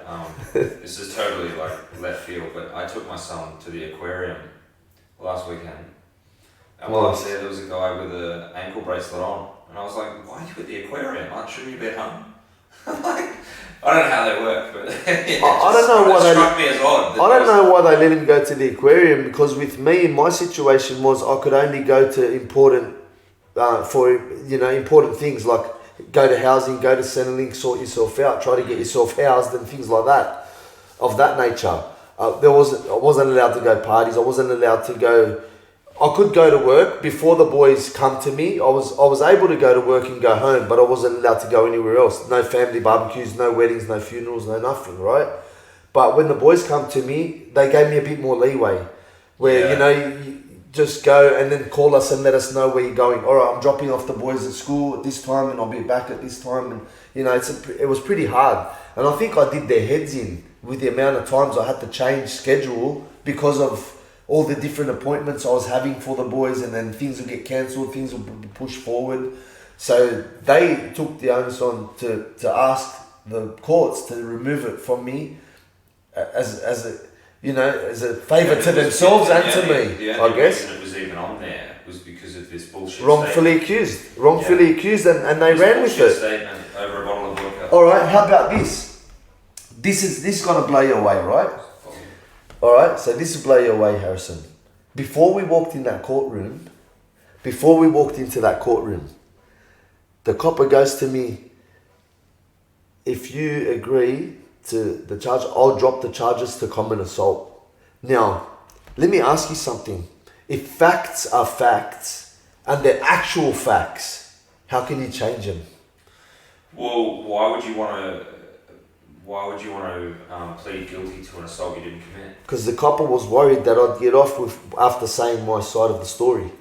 This is totally like left field, but I took my son to the aquarium last weekend, and while I was there was a guy with an ankle bracelet on, and I was like, "Why are you at the aquarium? Shouldn't you be at home?" Like, I don't know how they work, but I don't know why struck me as odd. I don't know why they let him go to the aquarium, because with me, my situation was I could only go to important things like go to housing, go to Centrelink, sort yourself out, try to get yourself housed and things like that, of that nature. I wasn't allowed to go parties. I wasn't allowed to go. I could go to work before the boys come to me. I was able to go to work and go home, but I wasn't allowed to go anywhere else. No family barbecues, no weddings, no funerals, no nothing, right? But when the boys come to me, they gave me a bit more leeway, where you just go and then call us and let us know where you're going. All right, I'm dropping off the boys at school at this time, and I'll be back at this time. And it was pretty hard, and I think I did their heads in with the amount of times I had to change schedule because of all the different appointments I was having for the boys, and then things would get cancelled, things would be pushed forward. So they took the onus on to ask the courts to remove it from me as a favour to themselves and to me, I guess. The reason it was even on there was because of this bullshit wrongfully accused, and they ran with it. Statement over a bottle of vodka. All right, how about this? This is gonna blow you away, right? All right, so this will blow you away, Harrison. Before we walked into that courtroom, the copper goes to me, if you agree to the charge, I'll drop the charges to common assault. Now, let me ask you something. If facts are facts and they're actual facts, how can you change them? Well, why would you want to plead guilty to an assault you didn't commit? Because the copper was worried that I'd get off with after saying my side of the story,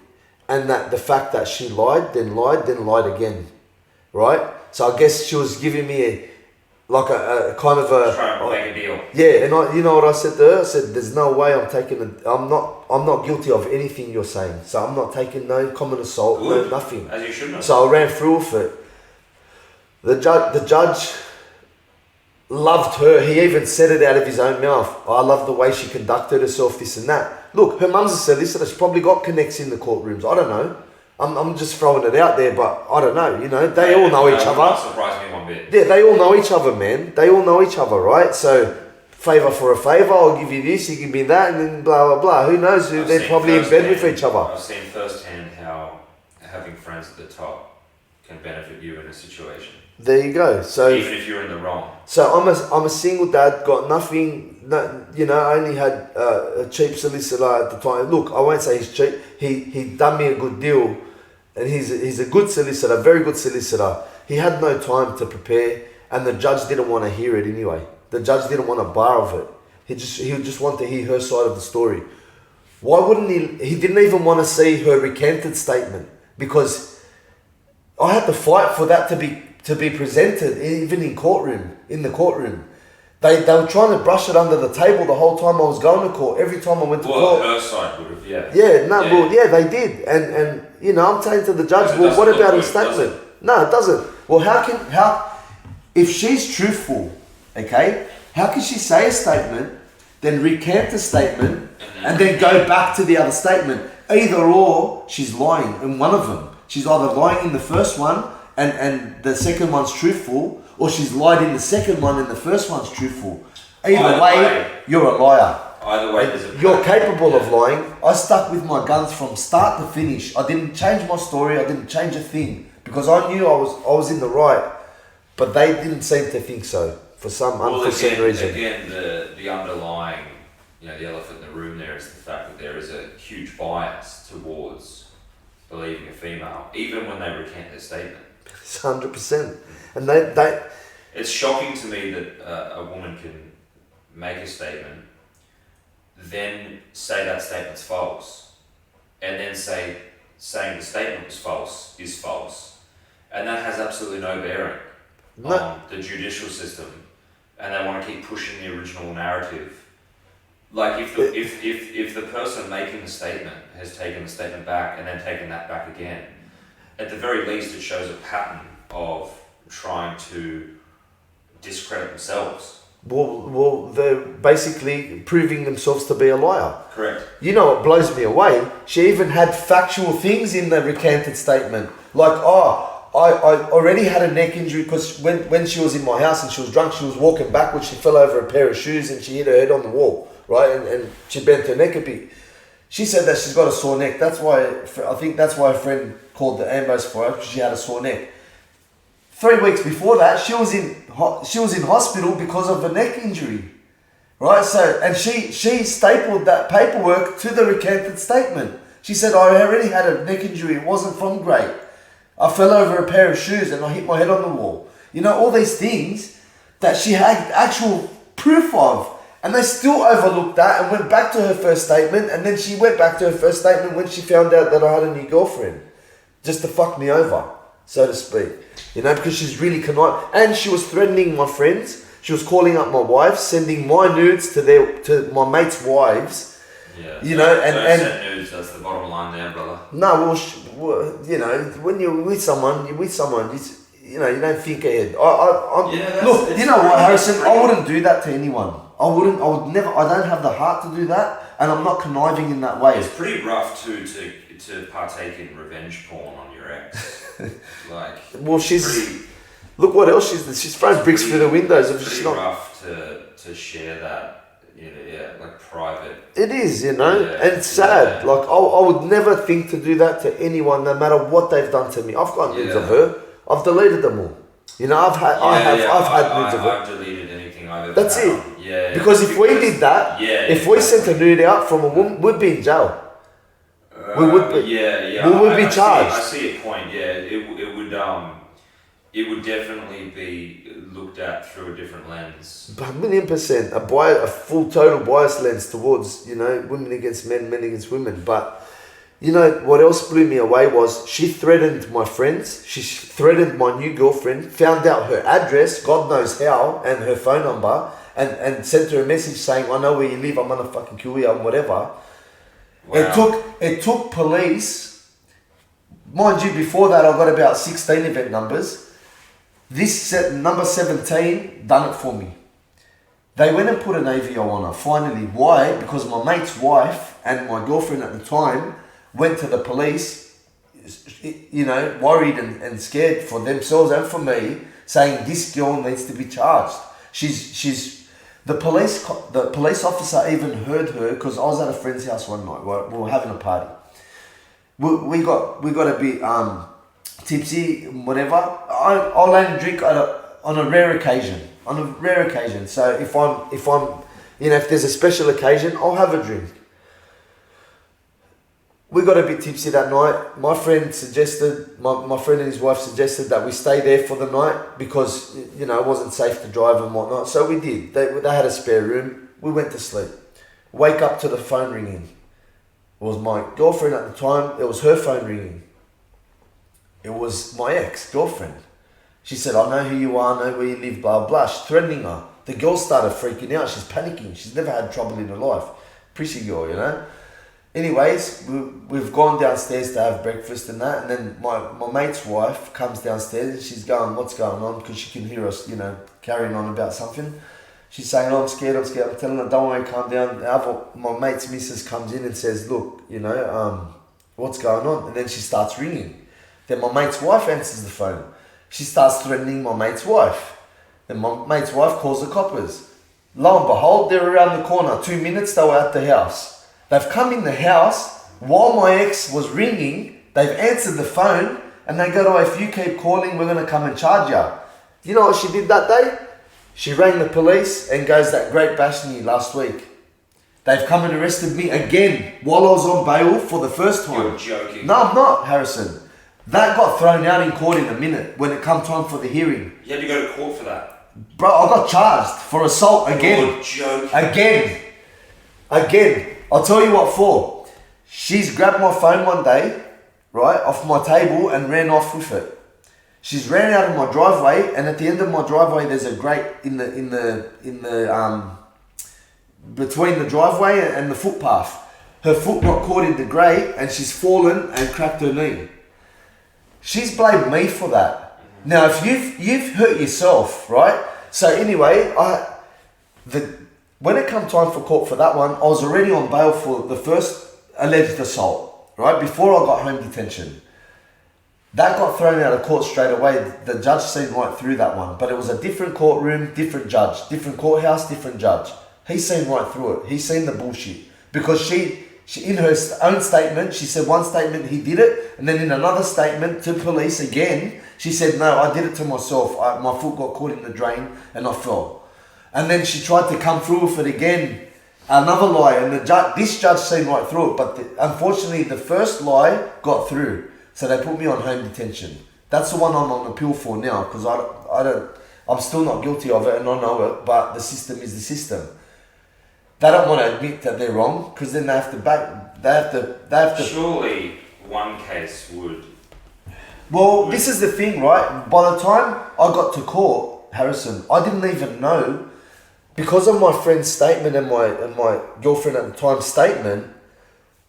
and that the fact that she lied, then lied again, right? So I guess she was giving me a kind of a trying to make a deal. Yeah, and you know what I said to her? I said, "There's no way I'm not guilty of anything you're saying. So I'm not taking no common assault, no nothing." As you shouldn't have. So I ran through with it. The judge loved her. He even said it out of his own mouth. I love the way she conducted herself, this and that. Look, her mum's a solicitor. She's probably got connects in the courtrooms. I don't know. I'm just throwing it out there, but I don't know. They all know each other. Not surprise me one bit. Yeah, they all know each other, man. They all know each other, right? So, favour for a favour, I'll give you this, you give me that, and then blah, blah, blah. Who knows? They're probably in bed with each other. I've seen firsthand how having friends at the top can benefit you in a situation. There you go. So even if you're in the wrong. So I'm a single dad, got nothing. I only had a cheap solicitor at the time. Look, I won't say he's cheap. He done me a good deal, and he's a good solicitor, very good solicitor. He had no time to prepare, and the judge didn't want to hear it anyway. The judge didn't want a bar of it. He just want to hear her side of the story. Why wouldn't he? He didn't even want to see her recanted statement, because I had to fight for that to be presented, even in the courtroom. They were trying to brush it under the table the whole time I was going to court. Every time I went to court. Well, her side would have, yeah. Yeah, they did. And I'm saying to the judge, well, what about his statement? No, it doesn't. Well, if she's truthful, okay, how can she say a statement, then recant the statement, and then go back to the other statement? Either or, she's lying in one of them. She's either lying in the first one, and the second one's truthful, or she's lied in the second one and the first one's truthful. Either way, you're a liar. Either way, you're capable of lying. I stuck with my guns from start to finish. I didn't change my story. I didn't change a thing, because I knew I was in the right, but they didn't seem to think so for some unforeseen reason. Again, the underlying, the elephant in the room there is the fact that there is a huge bias towards believing a female, even when they recant their statement. It's 100%. And they it's shocking to me that a woman can make a statement, then say that statement's false, and then saying the statement was false is false, and that has absolutely no bearing on the judicial system, and they want to keep pushing the original narrative. Like if the person making the statement has taken the statement back and then taken that back again, at the very least, it shows a pattern of trying to discredit themselves. Well, they're basically proving themselves to be a liar. Correct. You know what blows me away? She even had factual things in the recanted statement. Like, I already had a neck injury because when she was in my house and she was drunk, she was walking backwards, she fell over a pair of shoes and she hit her head on the wall, right? And she bent her neck a bit. She said that she's got a sore neck. That's why, I think that's why a friend called the ambulance for her, because she had a sore neck. 3 weeks before that, she was in hospital because of a neck injury, right? So, and she stapled that paperwork to the recanted statement. She said, I already had a neck injury. It wasn't from grape. I fell over a pair of shoes and I hit my head on the wall. You know, all these things that she had actual proof of, and they still overlooked that and went back to her first statement. And then she went back to her first statement when she found out that I had a new girlfriend, just to fuck me over, so to speak. You know, because she's really conniving. And she was threatening my friends. She was calling up my wives, sending my nudes to my mates' wives. Yeah. You know, and send nudes, that's the bottom line there, brother. No, well, you know, when you're with someone, it's, you know, you don't think ahead. Look, you know what, Harrison? I wouldn't do that to anyone. I would never, I don't have the heart to do that, and I'm not conniving in that way. It's pretty rough to partake in revenge porn on your ex. Like, well, look what else she's throwing bricks through the windows. It's pretty rough to share that, you know, yeah, like private. It is, you know, and it's sad. Yeah. Like, I would never think to do that to anyone, no matter what they've done to me. I've got nudes of her. I've deleted them all. You know, I've had nudes of her. I've deleted anything I've ever That's it. Yeah. Because if we did that, if we sent a nude out from a woman, we'd be in jail. We would be. Yeah. We would be charged. I see your point. Yeah, it would definitely be looked at through a different lens. But 1,000,000%, a full total bias lens towards, you know, women against men, men against women. But you know what else blew me away was she threatened my friends. She threatened my new girlfriend. Found out her address, God knows how, and her phone number, and sent her a message saying, "I know where you live. I'm gonna fucking kill you," and whatever. Wow. It took police, mind you, before that I got about 16 event numbers. This number 17 done it for me. They went and put an AVO on her, finally. Why? Because my mate's wife and my girlfriend at the time went to the police, you know, worried and scared for themselves and for me, saying this girl needs to be charged. The police officer even heard her, because I was at a friend's house one night. We were having a party. We got a bit tipsy, whatever. I'll only drink on a rare occasion. So if I'm, you know, if there's a special occasion, I'll have a drink. We got a bit tipsy that night. My friend suggested, my friend and his wife suggested that we stay there for the night because, you know, it wasn't safe to drive and whatnot. So we did. They had a spare room. We went to sleep. Wake up to the phone ringing. It was my girlfriend at the time. It was her phone ringing. It was my ex-girlfriend. She said, "I know who you are, I know where you live, blah, blah." She's threatening her. The girl started freaking out. She's panicking. She's never had trouble in her life. Pretty girl, you know. Anyways, we've gone downstairs to have breakfast and that, and then my mate's wife comes downstairs and she's going, "What's going on?" Because she can hear us, you know, carrying on about something. She's saying, "Oh, I'm scared. I'm telling her, "Don't worry, calm down." My mate's missus comes in and says, "Look, you know, what's going on?" And then she starts ringing. Then my mate's wife answers the phone. She starts threatening my mate's wife. Then my mate's wife calls the coppers. Lo and behold, they're around the corner. 2 minutes, they were at the house. They've come in the house while my ex was ringing. They've answered the phone and they go, "Oh, if you keep calling, we're going to come and charge you." You know what she did that day? She rang the police and goes, "That great bashing you last week. They've come and arrested me again while I was on bail for the first time." You're joking. No, I'm not, Harrison. That got thrown out in court in a minute when it come time for the hearing. You had to go to court for that? Bro, I got charged for assault again. You're joking. Again. I'll tell you what for. She's grabbed my phone one day, right, off my table and ran off with it. She's ran out of my driveway, and at the end of my driveway there's a grate in the between the driveway and the footpath. Her foot got caught in the grate and she's fallen and cracked her knee. she's blamed me for that. Now, if you've hurt yourself, right? So anyway, when it come time for court for that one, I was already on bail for the first alleged assault, right? Before I got home detention. That got thrown out of court straight away. The judge seen right through that one. But it was a different courtroom, different judge, different courthouse, different judge. He seen right through it. He seen the bullshit. Because she in her own statement, she said one statement, he did it. And then in another statement to police again, she said, no, I did it to myself. My foot got caught in the drain and I fell. And then she tried to come through with it again. Another lie. And this judge seen right through it. But unfortunately, the first lie got through. So they put me on home detention. That's the one I'm on appeal for now, because I'm still not guilty of it and I know it, but the system is the system. They don't want to admit that they're wrong, because then they have to. Surely one case would. Well, this is the thing, right? By the time I got to court, Harrison, I didn't even know, because of my friend's statement and my girlfriend at the time's statement,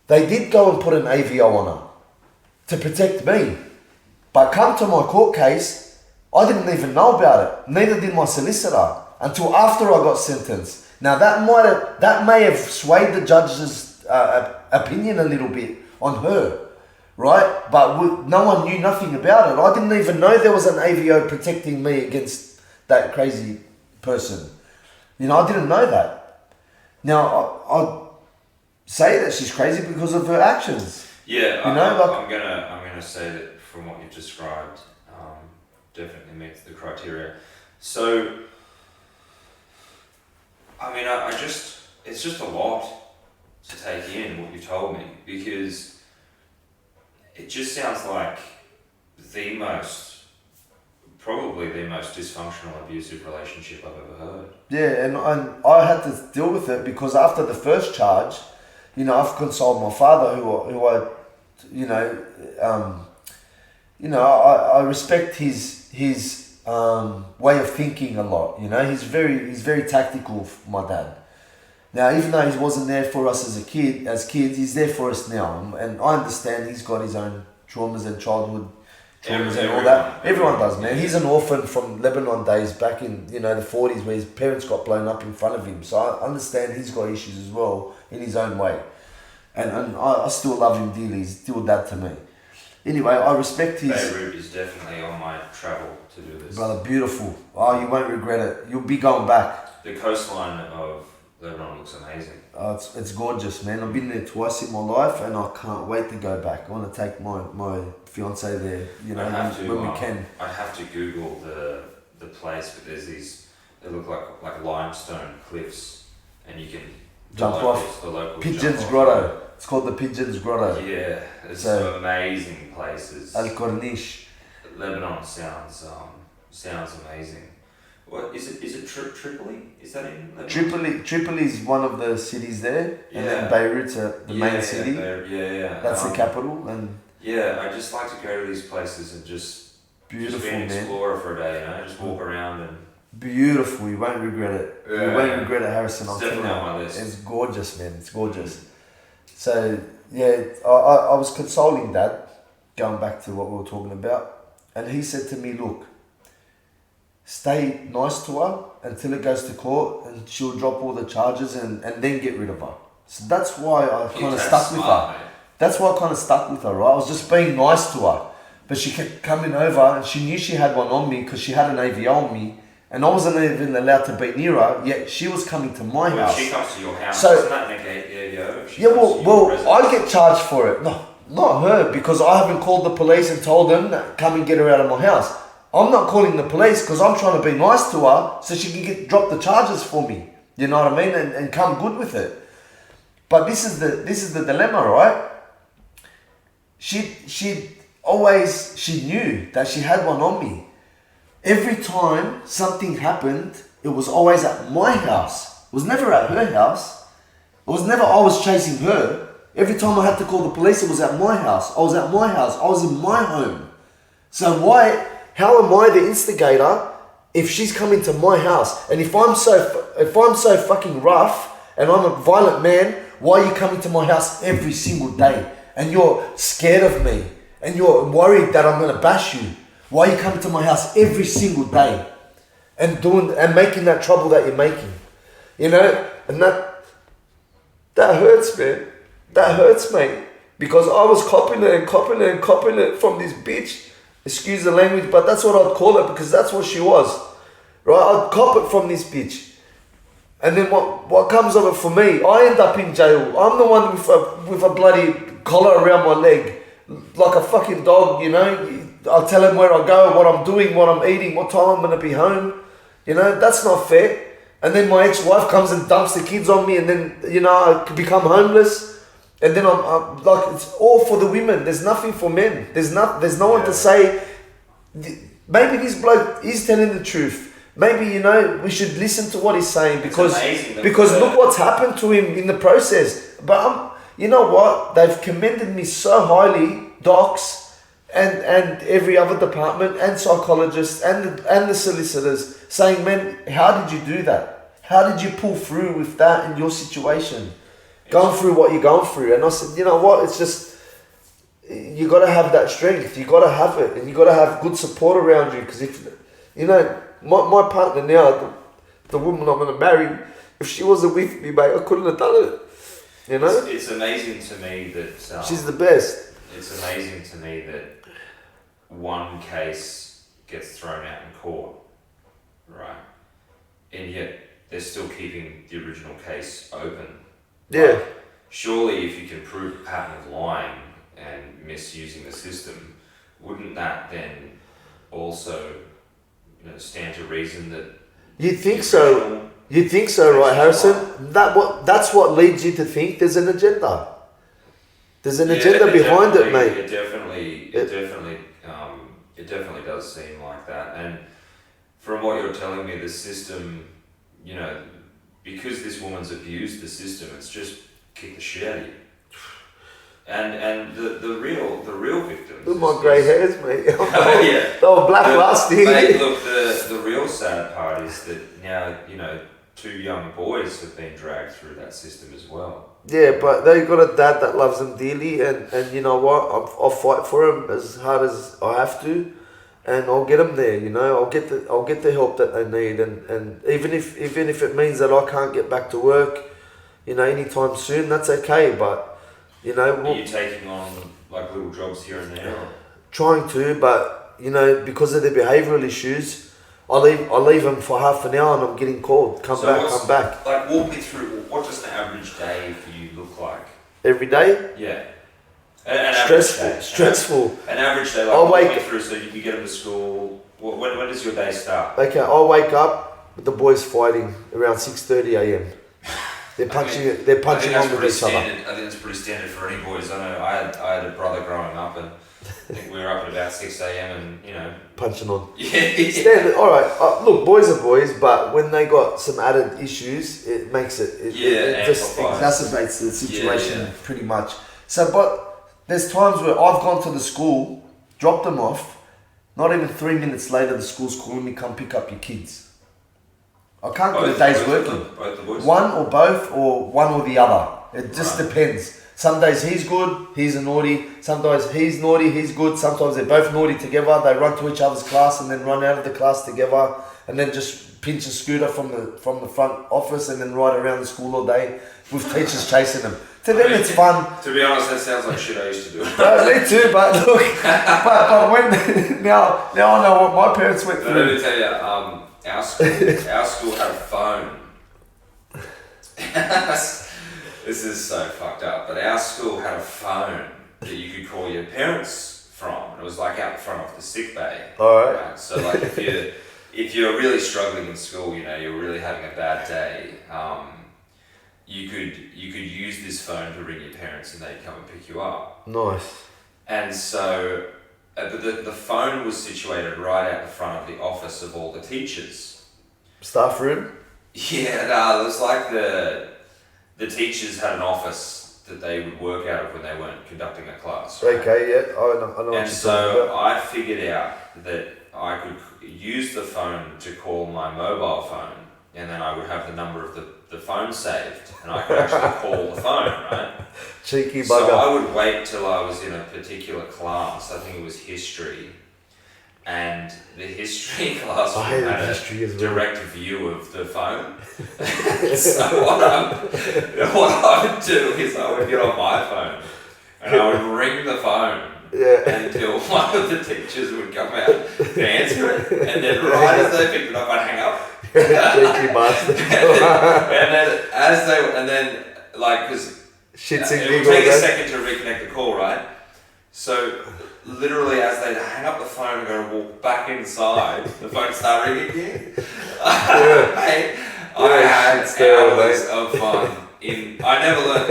they did go and put an AVO on her to protect me. But come to my court case, I didn't even know about it. Neither did my solicitor until after I got sentenced. Now that may have swayed the judge's opinion a little bit on her, right? But no one knew nothing about it. I didn't even know there was an AVO protecting me against that crazy person. You know, I didn't know that. Now I say that she's crazy because of her actions. Yeah, I'm gonna say that from what you've described, definitely meets the criteria. So, I mean, it's just a lot to take in what you told me, because it just sounds like probably the most dysfunctional, abusive relationship I've ever heard. Yeah, and I had to deal with it because after the first charge, you know, I've consoled my father, who I respect his way of thinking a lot. You know, he's very tactical, my dad. Now, even though he wasn't there for us as kids, he's there for us now, and I understand he's got his own traumas and childhood traumas and all that. Everyone does, man. He's an orphan from Lebanon days back in the 40s, where his parents got blown up in front of him. So I understand he's got issues as well in his own way. And I still love him dearly. He's still dad to me. Anyway, I respect his... Beirut is definitely on my travel to do this. Brother, beautiful. Oh, you won't regret it. You'll be going back. The coastline of Lebanon looks amazing. It's gorgeous, man. I've been there twice in my life and I can't wait to go back. I want to take my fiancée there, when we can. I'd have to Google the place, but there's these, they look like limestone cliffs, and you can... Jump off. Pigeon's Grotto. It's called the Pigeon's Grotto. Yeah, it's some amazing places. Al Corniche. Lebanon sounds amazing. What is it? Is it Tripoli? Is that in Lebanon? Tripoli is one of the cities there, and then Beirut's the main city. That's the capital, and I just like to go to these places and just be an explorer for a day. Just walk around and. Beautiful, you won't regret it. You won't regret it, Harrison. It's definitely on my list. It's gorgeous, man. It's gorgeous. So I was consoling Dad, going back to what we were talking about, and he said to me, "Look, stay nice to her until it goes to court, and she'll drop all the charges, and then get rid of her." So that's why I kind of stuck with her. Mate. That's why I kind of stuck with her, right? I was just being nice to her, but she kept coming over, and she knew she had one on me because she had an AVO on me. And I wasn't even allowed to be near her, yet she was coming to my house. She comes to your house, so, doesn't that negate the AVO? Well, I get charged for it. No, not her, because I haven't called the police and told them, come and get her out of my house. I'm not calling the police because I'm trying to be nice to her so she can drop the charges for me. You know what I mean? And come good with it. But this is the dilemma, right? She knew that she had one on me. Every time something happened, it was always at my house. It was never at her house. It was never I was chasing her. Every time I had to call the police, it was at my house. I was at my house. I was in my home. So how am I the instigator if she's coming to my house? And if I'm so fucking rough and I'm a violent man, why are you coming to my house every single day? And you're scared of me. and you're worried that I'm gonna bash you, why are you coming to my house every single day and making that trouble that you're making? You know, and that hurts, man. That hurts, mate. Because I was copying it from this bitch. Excuse the language, but that's what I'd call it because that's what she was. Right? I'd cop it from this bitch. And then what comes of it for me? I end up in jail. I'm the one with a bloody collar around my leg. Like a fucking dog, you know. I'll tell him where I go, what I'm doing, what I'm eating, what time I'm going to be home. You know, that's not fair. And then my ex-wife comes and dumps the kids on me and then, you know, I could become homeless. And then I'm like, it's all for the women. There's nothing for men. There's no one to say, maybe this bloke is telling the truth. Maybe, you know, we should listen to what he's saying because look what's happened to him in the process. But you know what? They've commended me so highly, docs and every other department and psychologists and the solicitors saying, man, how did you do that? How did you pull through with that in your situation? Going through what you're going through. And I said, you know what? It's just, you got to have that strength. You got to have it. And you got to have good support around you. Because if, you know, my partner now, the woman I'm going to marry, if she wasn't with me, mate, I couldn't have done it. You know? It's amazing to me that... she's the best. It's amazing to me that one case gets thrown out in court, right? And yet they're still keeping the original case open. Yeah. Like, surely if you can prove a pattern of lying and misusing the system, wouldn't that then also, you know, stand to reason that... You'd think so. You'd think so, right, Harrison? That's what leads you to think there's an agenda. There's an agenda behind it, mate. It definitely does seem like that. And from what you're telling me, the system, you know, because this woman's abused the system, it's just kicked the shit out of you. And the real victims. Look, my grey hairs, mate. Oh, yeah. They were black last year. Mate, look, the real sad part is that now, you know, 2 young boys have been dragged through that system as well. Yeah, but they got a dad that loves them dearly, and you know what? I'll fight for them as hard as I have to, and I'll get them there. You know, I'll get the help that they need, and even if it means that I can't get back to work, you know, anytime soon, that's okay. But you know, are you taking on like little jobs here and there? Or? Trying to, but you know, because of their behavioural issues. I leave them for half an hour and I'm getting called. Come back. Like, walk me through, what does an average day for you look like? Every day? Yeah. Stressful. An average day, like, walk me through so you get them to school. When does your day start? Okay, I'll wake up with the boys fighting around 6:30 a.m. They're punching on with each other. I think that's pretty standard for any boys. I know I had a brother growing up and I think we were up at about 6 a.m. and, you know... punching on. Yeah. Standard. All right. Look, boys are boys, but when they got some added issues, it makes it just exacerbates the situation pretty much. So, but there's times where I've gone to the school, dropped them off, not even 3 minutes later the school's calling me, come pick up your kids. I can't get a day's working. Both the boys? One or both, or one or the other. It just depends. Some days he's good, he's a naughty. Sometimes he's naughty, he's good. Sometimes they're both naughty together. They run to each other's class and then run out of the class together, and then just pinch a scooter from the front office and then ride around the school all day with teachers chasing them. To them, it's fun. To be honest, that sounds like shit I used to do. Me too, but look, but when now I know what my parents went through. Let me tell you, our school had a phone. This is so fucked up, but our school had a phone that you could call your parents from, and it was like out the front of the sick bay. Alright. So like if you're really struggling in school, you know, you're really having a bad day, you could use this phone to ring your parents and they'd come and pick you up. Nice. And so the phone was situated right out the front of the office of all the teachers. Staff room? Yeah, no, it was like the teachers had an office that they would work out of when they weren't conducting a class. Right? Okay, yeah, I know. And so I figured out that I could use the phone to call my mobile phone, and then I would have the number of the the phone saved, and I could actually call the phone, right? Cheeky bugger. So I would wait till I was in a particular class. I think it was history, and the history class I hated had a history as well. direct view of the phone. So what I would do is I would get on my phone and I would ring the phone. Yeah. Until one of the teachers would come out to answer it, and then right as they picked it up, I'd hang up. Cheeky bastard. and then like, because Shits and it would giggles. take a eh? second to reconnect the call, right? So literally, as they hang up the phone and go to walk back inside, the phone started ringing again. I had hours of fun. I never learned.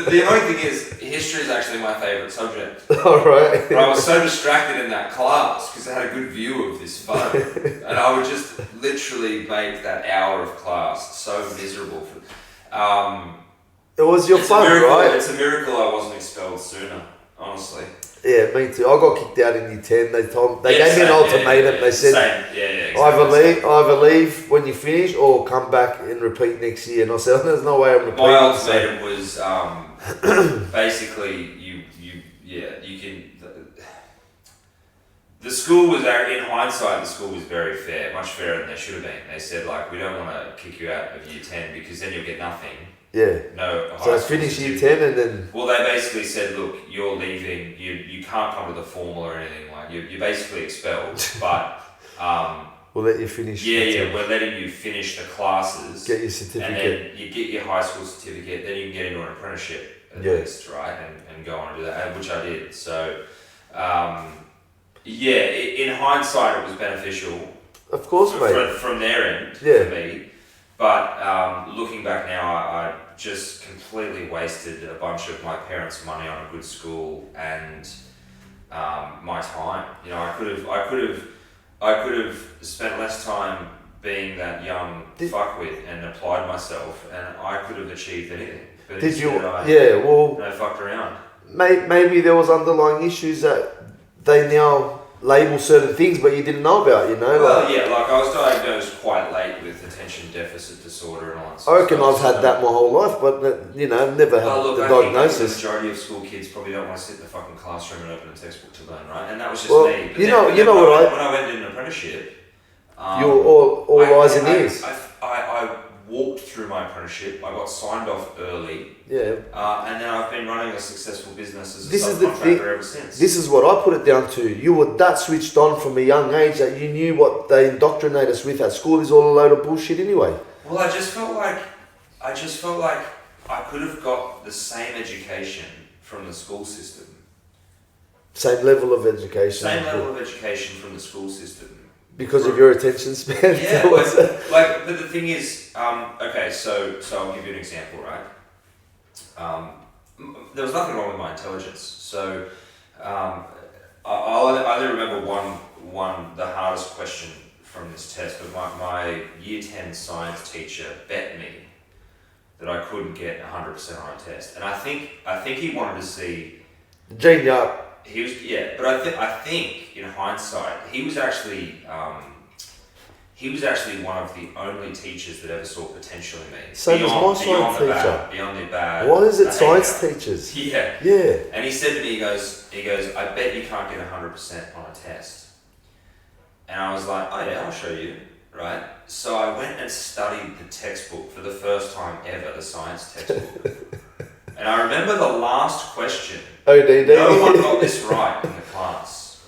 The annoying thing is, history is actually my favourite subject. Alright. But I was so distracted in that class because I had a good view of this phone, and I would just literally make that hour of class so miserable. It was your fun, right? It's a miracle I wasn't expelled sooner, honestly. Yeah, me too. I got kicked out in year 10. They gave me an ultimatum. They said, Exactly. either leave when you finish or come back and repeat next year. And I said, there's no way I'm repeating. My ultimatum was basically you can. The school was, in hindsight, the school was very fair, much fairer than they should have been. They said, like, we don't want to kick you out of year 10 because then you'll get nothing. Yeah. No. So finish year 10 and then. Well, they basically said, look, you're leaving. You can't come to the formal or anything. Like you're basically expelled. But we'll let you finish. Yeah. We're letting you finish the classes. Get your certificate. And then you get your high school certificate. Then you can get into an apprenticeship at least, right? And go on and do that, which I did. So, in hindsight, it was beneficial. Of course, mate. From their end, for me. But looking back now, I just completely wasted a bunch of my parents' money on a good school and my time. You know, I could have spent less time being that young fuckwit and applied myself, and I could have achieved anything. But did you? I fucked around. Maybe there was underlying issues that they now label certain things, but you didn't know about. You know. Well, like I was diagnosed quite late with attention deficit disorder and all that. I reckon I've had that my whole life, but I've never had the diagnosis. I think the majority of school kids probably don't want to sit in the fucking classroom and open a textbook to learn, right? And that was just me. But when I went in an apprenticeship, you're all eyes and ears. I walked through my apprenticeship. I got signed off early. Yeah. And then I've been running a successful business as a This is the subcontractor thing. ever since. This is what I put it down to. You were that switched on from a young age that you knew what they indoctrinate us with at school is all a load of bullshit anyway. Well, I just felt like I could have got the same education from the school system. Same level of education. Same level of education from the school system. Because of your attention span. Yeah, but the thing is, okay, so I'll give you an example, right? There was nothing wrong with my intelligence. So I only remember the hardest question from this test, but my year 10 science teacher bet me that I couldn't get 100% on a test, and I think he wanted to see. Gene, yeah. He was, but I think in hindsight he was actually one of the only teachers that ever saw potential in me. So does my science teacher. Beyond the bad. Why is it science teachers? Yeah. Yeah. And he said to me, he goes, I bet you can't get 100% on a test. And I was like, oh yeah, I'll show you, right? So I went and studied the textbook for the first time ever, the science textbook. And I remember the last question. ODD. No one got this right in the class.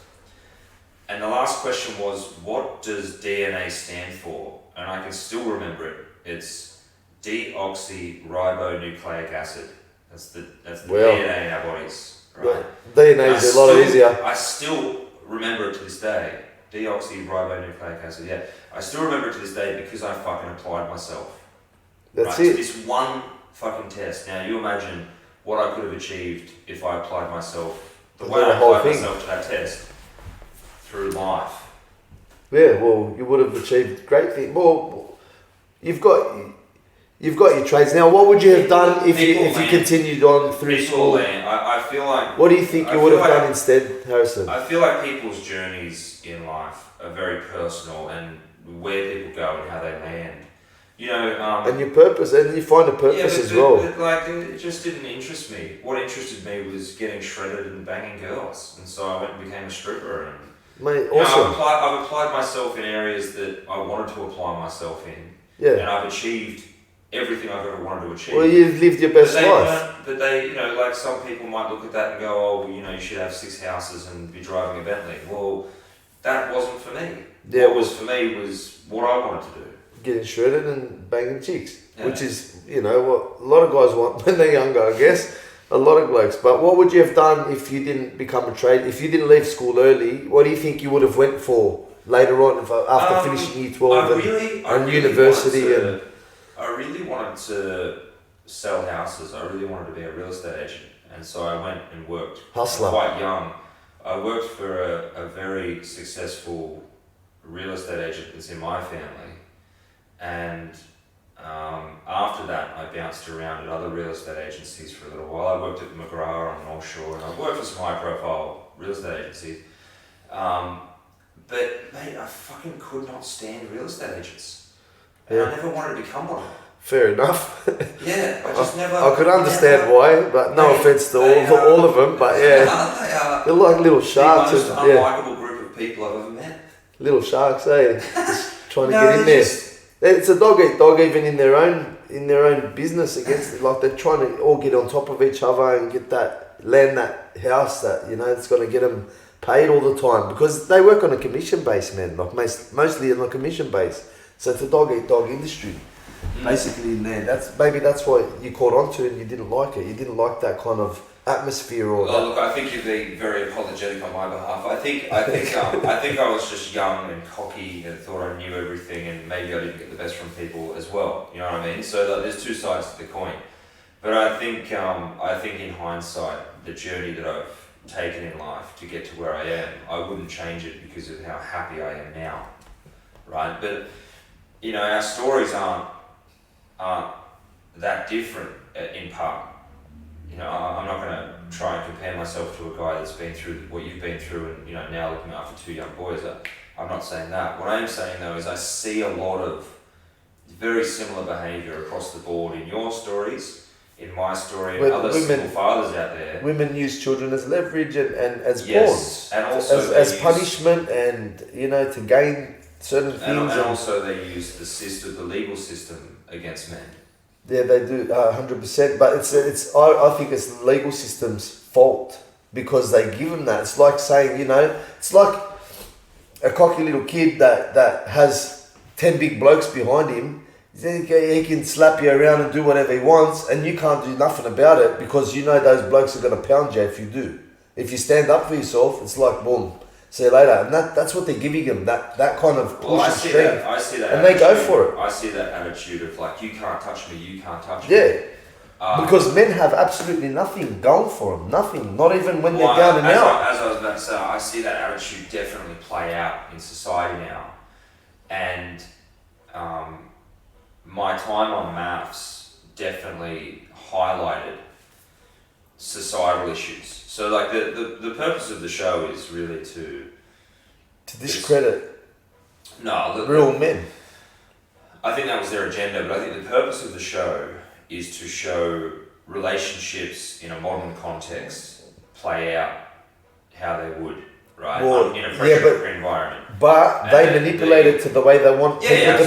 And the last question was, what does DNA stand for? And I can still remember it. It's deoxyribonucleic acid. That's the DNA in our bodies, right? DNA is a lot easier. I still remember it to this day. Deoxyribonucleic acid, yeah. I still remember it to this day because I fucking applied myself. That's right? it. To this one fucking test. Now you imagine what I could have achieved if I applied myself the way I applied myself to that test through life. Yeah, well, you would have achieved great things. Well, you've got your trades now. What would you have done if you continued on through school? I feel like. What do you think you would have done instead, Harrison? I feel like people's journeys in life are very personal, and where people go and how they land You know, and your purpose, and you find a purpose as well. But like, it just didn't interest me. What interested me was getting shredded and banging girls, and so I went and became a stripper. And Mate, awesome. I've applied myself in areas that I wanted to apply myself in, Yeah. and I've achieved everything I've ever wanted to achieve. Well, you've lived your best life. But they, you know, like some people might look at that and go, oh, well, you know, you should have 6 houses and be driving a Bentley. Well, that wasn't for me. Yeah. What was for me was what I wanted to do. Getting shredded and banging chicks, Yeah. which is, you know, what a lot of guys want when they're younger, I guess. A lot of blokes. But what would you have done if you didn't become a trade? If you didn't leave school early, what do you think you would have went for later on after finishing year 12 and university? I really wanted to sell houses. I really wanted to be a real estate agent. And so I went and worked Hustler. Quite young. I worked for a very successful real estate agent that's in my family. And after that, I bounced around at other real estate agencies for a little while. I worked at McGrath on the North Shore, and I worked for some high-profile real estate agencies. But mate, I fucking could not stand real estate agents, and I never wanted to become one. Fair enough. Yeah, I just never. I could understand why, but no offense to all of them, but yeah, they're like little sharks. The most unlikable group of people I've ever met. Little sharks, eh? Just trying to get in there. It's a dog eat dog, even in their own business against it. Like they're trying to all get on top of each other and get land that house that, you know, it's going to get them paid all the time, because they work on a commission base, man. Like mostly on a commission base. So it's a dog eat dog industry, basically in there. That's what you caught on to, and you didn't like it. You didn't like that kind of atmosphere or. Look, I think you're being very apologetic on my behalf. I think I was just young and cocky and thought I knew everything, and maybe I didn't get the best from people as well. You know what I mean? So there's two sides to the coin. But I think in hindsight, the journey that I've taken in life to get to where I am, I wouldn't change it because of how happy I am now, right? But you know, our stories aren't that different in part. You know, I'm not going to try and compare myself to a guy that's been through what you've been through and, you know, now looking after 2 young boys. I'm not saying that. What I am saying, though, is I see a lot of very similar behaviour across the board in your stories, in my story, and other single fathers out there. Women use children as leverage and as pawns. And also as punishment and, you know, to gain certain things. And also they use the legal system against men. Yeah, they do 100%. But I think it's the legal system's fault, because they give them that. It's like saying, you know, it's like a cocky little kid that has 10 big blokes behind him. He can slap you around and do whatever he wants, and you can't do nothing about it, because you know those blokes are going to pound you if you do. If you stand up for yourself, it's like, boom, see you later. And that's what they're giving them, that kind of push and strength. I see that. And they go for it. I see that attitude of like, you can't touch me, you can't touch me. Yeah. Because men have absolutely nothing going for them. Nothing. Not even when they're down and out. As I was about to say, I see that attitude definitely play out in society now. And my time on maths definitely highlighted societal issues. So like the purpose of the show is really to discredit real men. I think that was their agenda, but I think the purpose of the show is to show relationships in a modern context play out how they would, right? Well, in a pressure environment. But they manipulate it to the way they want people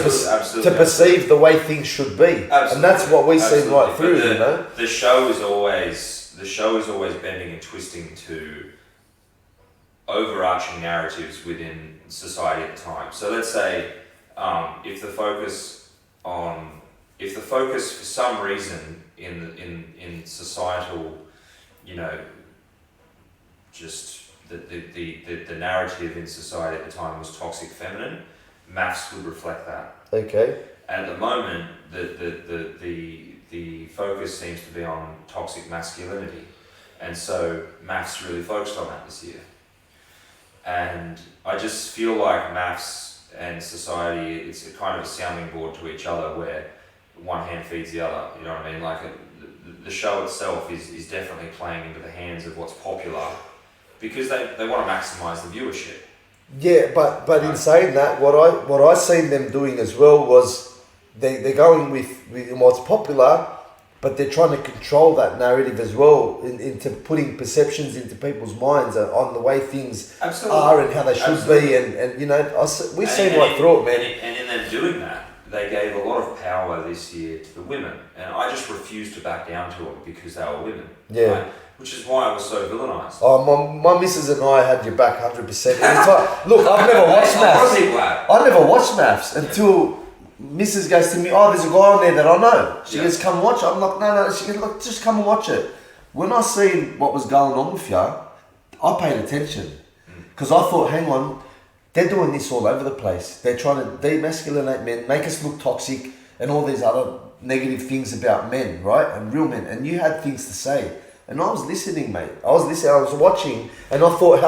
to perceive the way things should be. Absolutely. And that's what we see right through, you know? The show is always bending and twisting to overarching narratives within society at the time. So let's say if the focus for some reason in societal, you know, just the narrative in society at the time was toxic feminine, maths would reflect that. Okay. And at the moment, the focus seems to be on toxic masculinity, and so maths really focused on that this year. And I just feel like maths and society, it's a kind of a sounding board to each other, where one hand feeds the other. You know what I mean? Like the show itself is definitely playing into the hands of what's popular, because they want to maximise the viewership. Yeah, but in saying that, what I seen them doing as well was they're going with what's popular, but they're trying to control that narrative as well into putting perceptions into people's minds on the way things are and how they should be, and you know, we've seen right through it, man. And in them doing that, they gave a lot of power this year to the women, and I just refused to back down to it because they were women. Yeah. Right? Which is why I was so villainized. Oh, my missus and I had your back 100%. Look, I've never watched maths. I never watched maths until Mrs. goes to me, oh, there's a guy on there that I know. She goes, come watch it. I'm like, no. She goes, look, just come and watch it. When I seen what was going on with you, I paid attention. Because I thought, hang on, they're doing this all over the place. They're trying to demasculinate men, make us look toxic, and all these other negative things about men, right? And real men. And you had things to say. And I was listening, mate. I was watching, and I thought,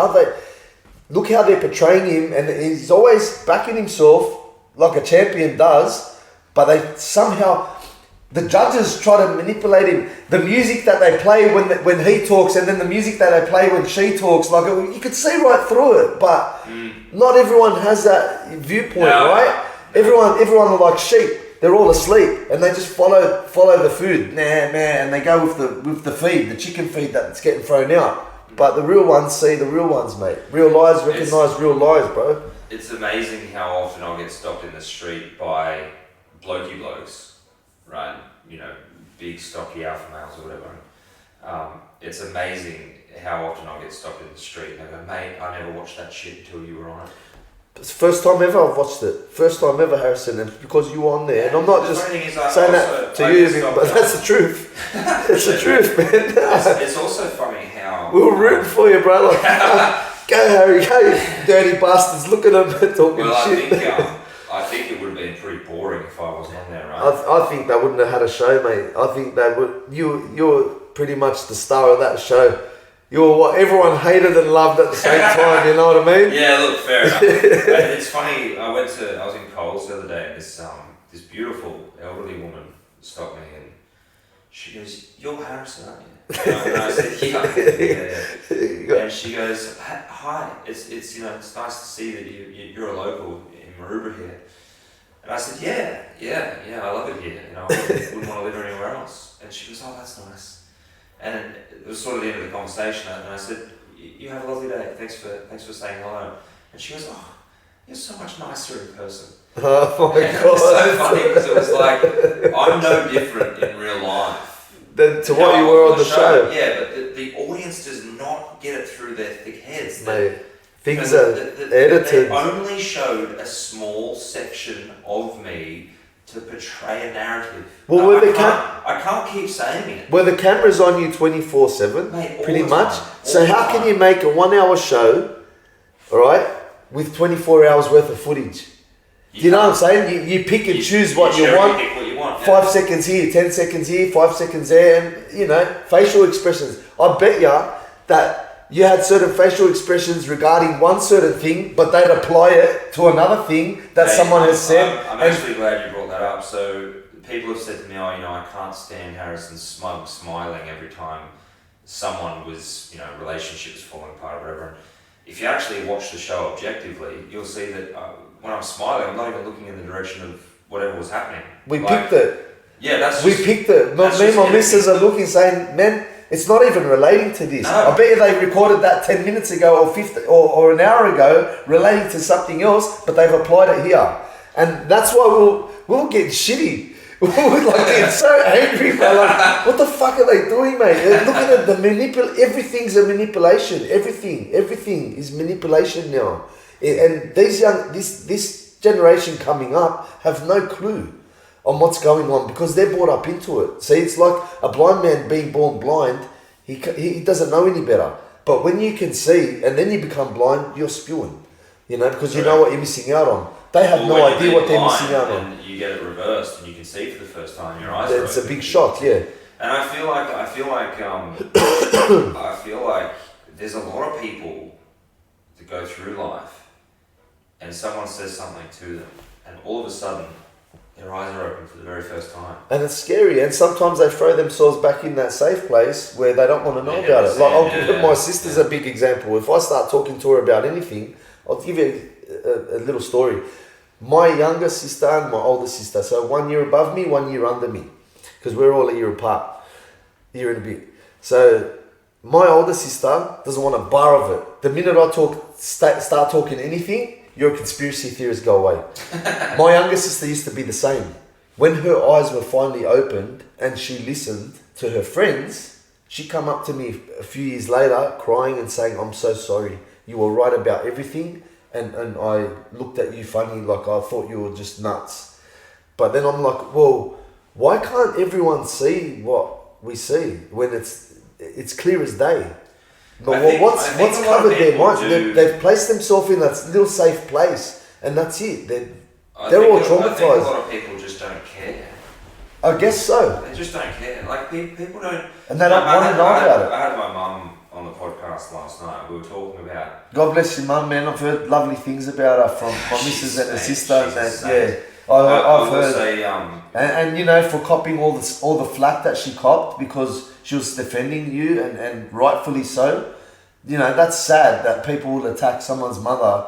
look how they're portraying him, and he's always backing himself like a champion does, but the judges try to manipulate him. The music that they play when he talks, and then the music that they play when she talks, like you could see right through it, but not everyone has that viewpoint, right? Everyone are like sheep. They're all asleep, and they just follow the food, and they go with the feed, the chicken feed that's getting thrown out. But the real ones see the real ones, mate. Real lies recognise real lies, bro. It's amazing how often I'll get stopped in the street by blokey blokes, right? You know, big stocky alpha males or whatever. It's amazing how often I'll get stopped in the street and they go, mate, I never watched that shit until you were on it. It's the first time ever I've watched it. First time ever, Harrison, and because you were on there. And I'm not just saying that to you, but that's the truth. It's the truth, man. It's also funny how... We were rooting for you, bro. Like, go Harry, go, you dirty bastards. Look at them talking shit. I think it would have been pretty boring if I wasn't on there, right? I think they wouldn't have had a show, mate. I think they would... You're pretty much the star of that show. You're what everyone hated and loved at the same time, you know what I mean? Yeah, look, fair enough. It's funny, I was in Coles the other day, and this beautiful elderly woman stopped me, and she goes, "You're Harrison, aren't you?" And I said, yeah. And she goes, "Hi, it's you know, it's nice to see that you're a local in Maroubra here." And I said, yeah, I love it here, you know, I wouldn't want to live anywhere else. And she goes, "Oh, that's nice." And it was sort of the end of the conversation, and I said, "You have a lovely day. Thanks for saying hello." And she goes, "Oh, you're so much nicer in person." Oh my God! It was so funny because it was like I'm no different in real life than to what you were on the show. Yeah, but the audience does not get it through their thick heads. Mate, things are edited. They only showed a small section of me to portray a narrative. Well, I can't keep saying it. Were the cameras on you 24/7? Pretty much. So how can you make a 1 hour show, all right, with 24 hours worth of footage? Do you know what I'm saying? You pick and choose what you want. Pick what you want. 5 seconds here, 10 seconds here, 5 seconds there, and you know, facial expressions. I bet you that you had certain facial expressions regarding one certain thing, but they'd apply it to another thing that someone has said. I'm actually glad you brought that up. So people have said to me, "Oh, you know, I can't stand Harrison's smug smiling every time someone was, you know, relationships falling apart or whatever." And if you actually watch the show objectively, you'll see that when I'm smiling, I'm not even looking in the direction of whatever was happening. We picked it. Yeah, we picked it. Me and my missus are looking, saying, "Man, it's not even relating to this." No. I bet you they recorded that 10 minutes ago or 50 or an hour ago relating to something else, but they've applied it here. And that's why we'll get shitty. We're like getting so angry, bro. Like, what the fuck are they doing, mate? They're looking at the everything's a manipulation. Everything is manipulation now. And this generation coming up have no clue on what's going on because they're brought up into it. See, it's like a blind man being born blind. He doesn't know any better. But when you can see and then you become blind, you're spewing, you know, because you know what you're missing out on. They have no idea what they're missing out on. And you get it reversed and you can see for the first time. Your eyes are open. It's a big shock, yeah. And I feel like there's a lot of people that go through life and someone says something to them and all of a sudden their eyes are open for the very first time. And it's scary. And sometimes they throw themselves back in that safe place where they don't want to know about it. Like my sister's a big example. If I start talking to her about anything, I'll give you a little story. my younger sister and my older sister, so 1 year above me, 1 year under me, because we're all a year apart, year and a bit. So my older sister doesn't want a bar of it. The minute I start talking anything, your conspiracy theories go away. My younger sister used to be the same. When her eyes were finally opened and she listened to her friends, she come up to me a few years later crying and saying, I'm so sorry. You were right about everything. And I looked at you funny, like I thought you were just nuts. But then I'm like, well, why can't everyone see what we see when it's clear as day? But what's covered their mind? They've placed themselves in that little safe place, and that's it. They're all traumatized. I think a lot of people just don't care. I guess so. They just don't care. Like people don't. And they don't want to know about it. I had my mum on the podcast last night. We were talking about. God bless your mum, man. I've heard lovely things about her from my missus and her sister. I've heard. Say, and you know, for copying all the flack that she copped because she was defending you and rightfully so. You know, that's sad that people will attack someone's mother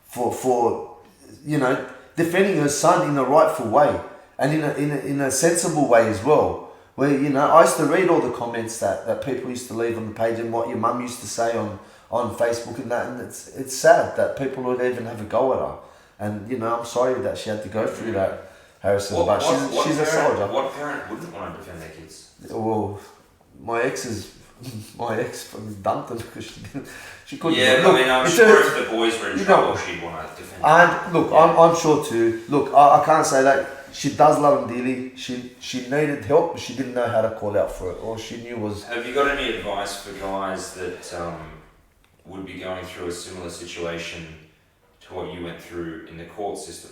for you know, defending her son in a rightful way and in a sensible way as well. Where, you know, I used to read all the comments that people used to leave on the page and what your mum used to say on Facebook and that, and it's sad that people would even have a go at her. And, you know, I'm sorry that she had to go through that, Harrison, but she's a soldier. What parent wouldn't want to defend their kids? Well, my ex fucking dumped them because she couldn't. Yeah, look, I mean, I'm sure if the boys were in trouble, she'd want to defend them. And look, yeah. I'm sure too. Look, I can't say that. She does love him dearly. She needed help, but she didn't know how to call out for it. All she knew was... Have you got any advice for guys that would be going through a similar situation to what you went through in the court system?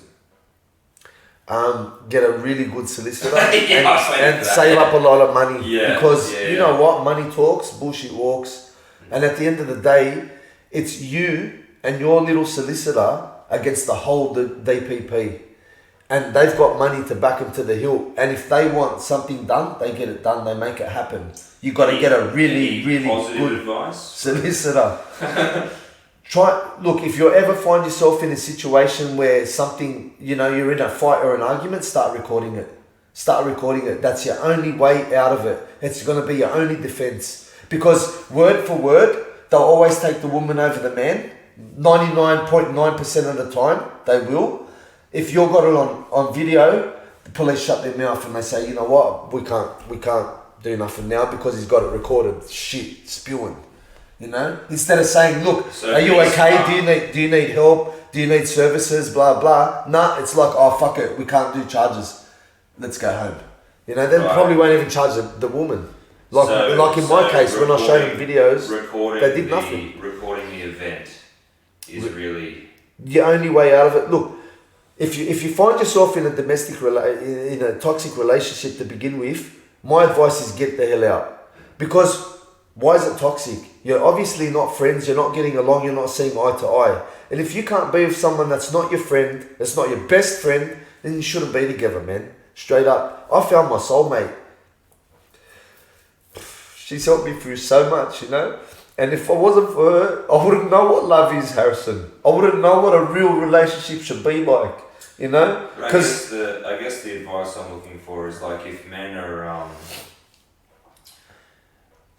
Get a really good solicitor and save up a lot of money. Yeah, because you know what? Money talks, bullshit walks. And at the end of the day, it's you and your little solicitor against the whole DPP. And they've got money to back them to the hill. And if they want something done, they get it done. They make it happen. You've got to get a really, really good advice? solicitor. Look, if you ever find yourself in a situation where something, you know, you're in a fight or an argument, start recording it. Start recording it. That's your only way out of it. It's going to be your only defense. Because word for word, they'll always take the woman over the man. 99.9% of the time, they will. If you've got it on video, the police shut their mouth and they say, you know what, we can't do nothing now because he's got it recorded. Shit, spewing. You know? Instead of saying, look, are you okay? Do you need help? Do you need services? Blah blah. Nah, it's like, oh fuck it, we can't do charges. Let's go home. You know, they probably won't even charge the woman. Like in my case, when I showed them videos, they did nothing. Recording the event is really the only way out of it. Look, if you find yourself in a in a toxic relationship to begin with, my advice is get the hell out. Because why is it toxic? You're obviously not friends, you're not getting along, you're not seeing eye to eye. And if you can't be with someone that's not your friend, that's not your best friend, then you shouldn't be together, man. Straight up. I found my soulmate. She's helped me through so much, you know? And if I wasn't for her, I wouldn't know what love is, Harrison. I wouldn't know what a real relationship should be like, you know? I guess the advice I'm looking for is like if men are...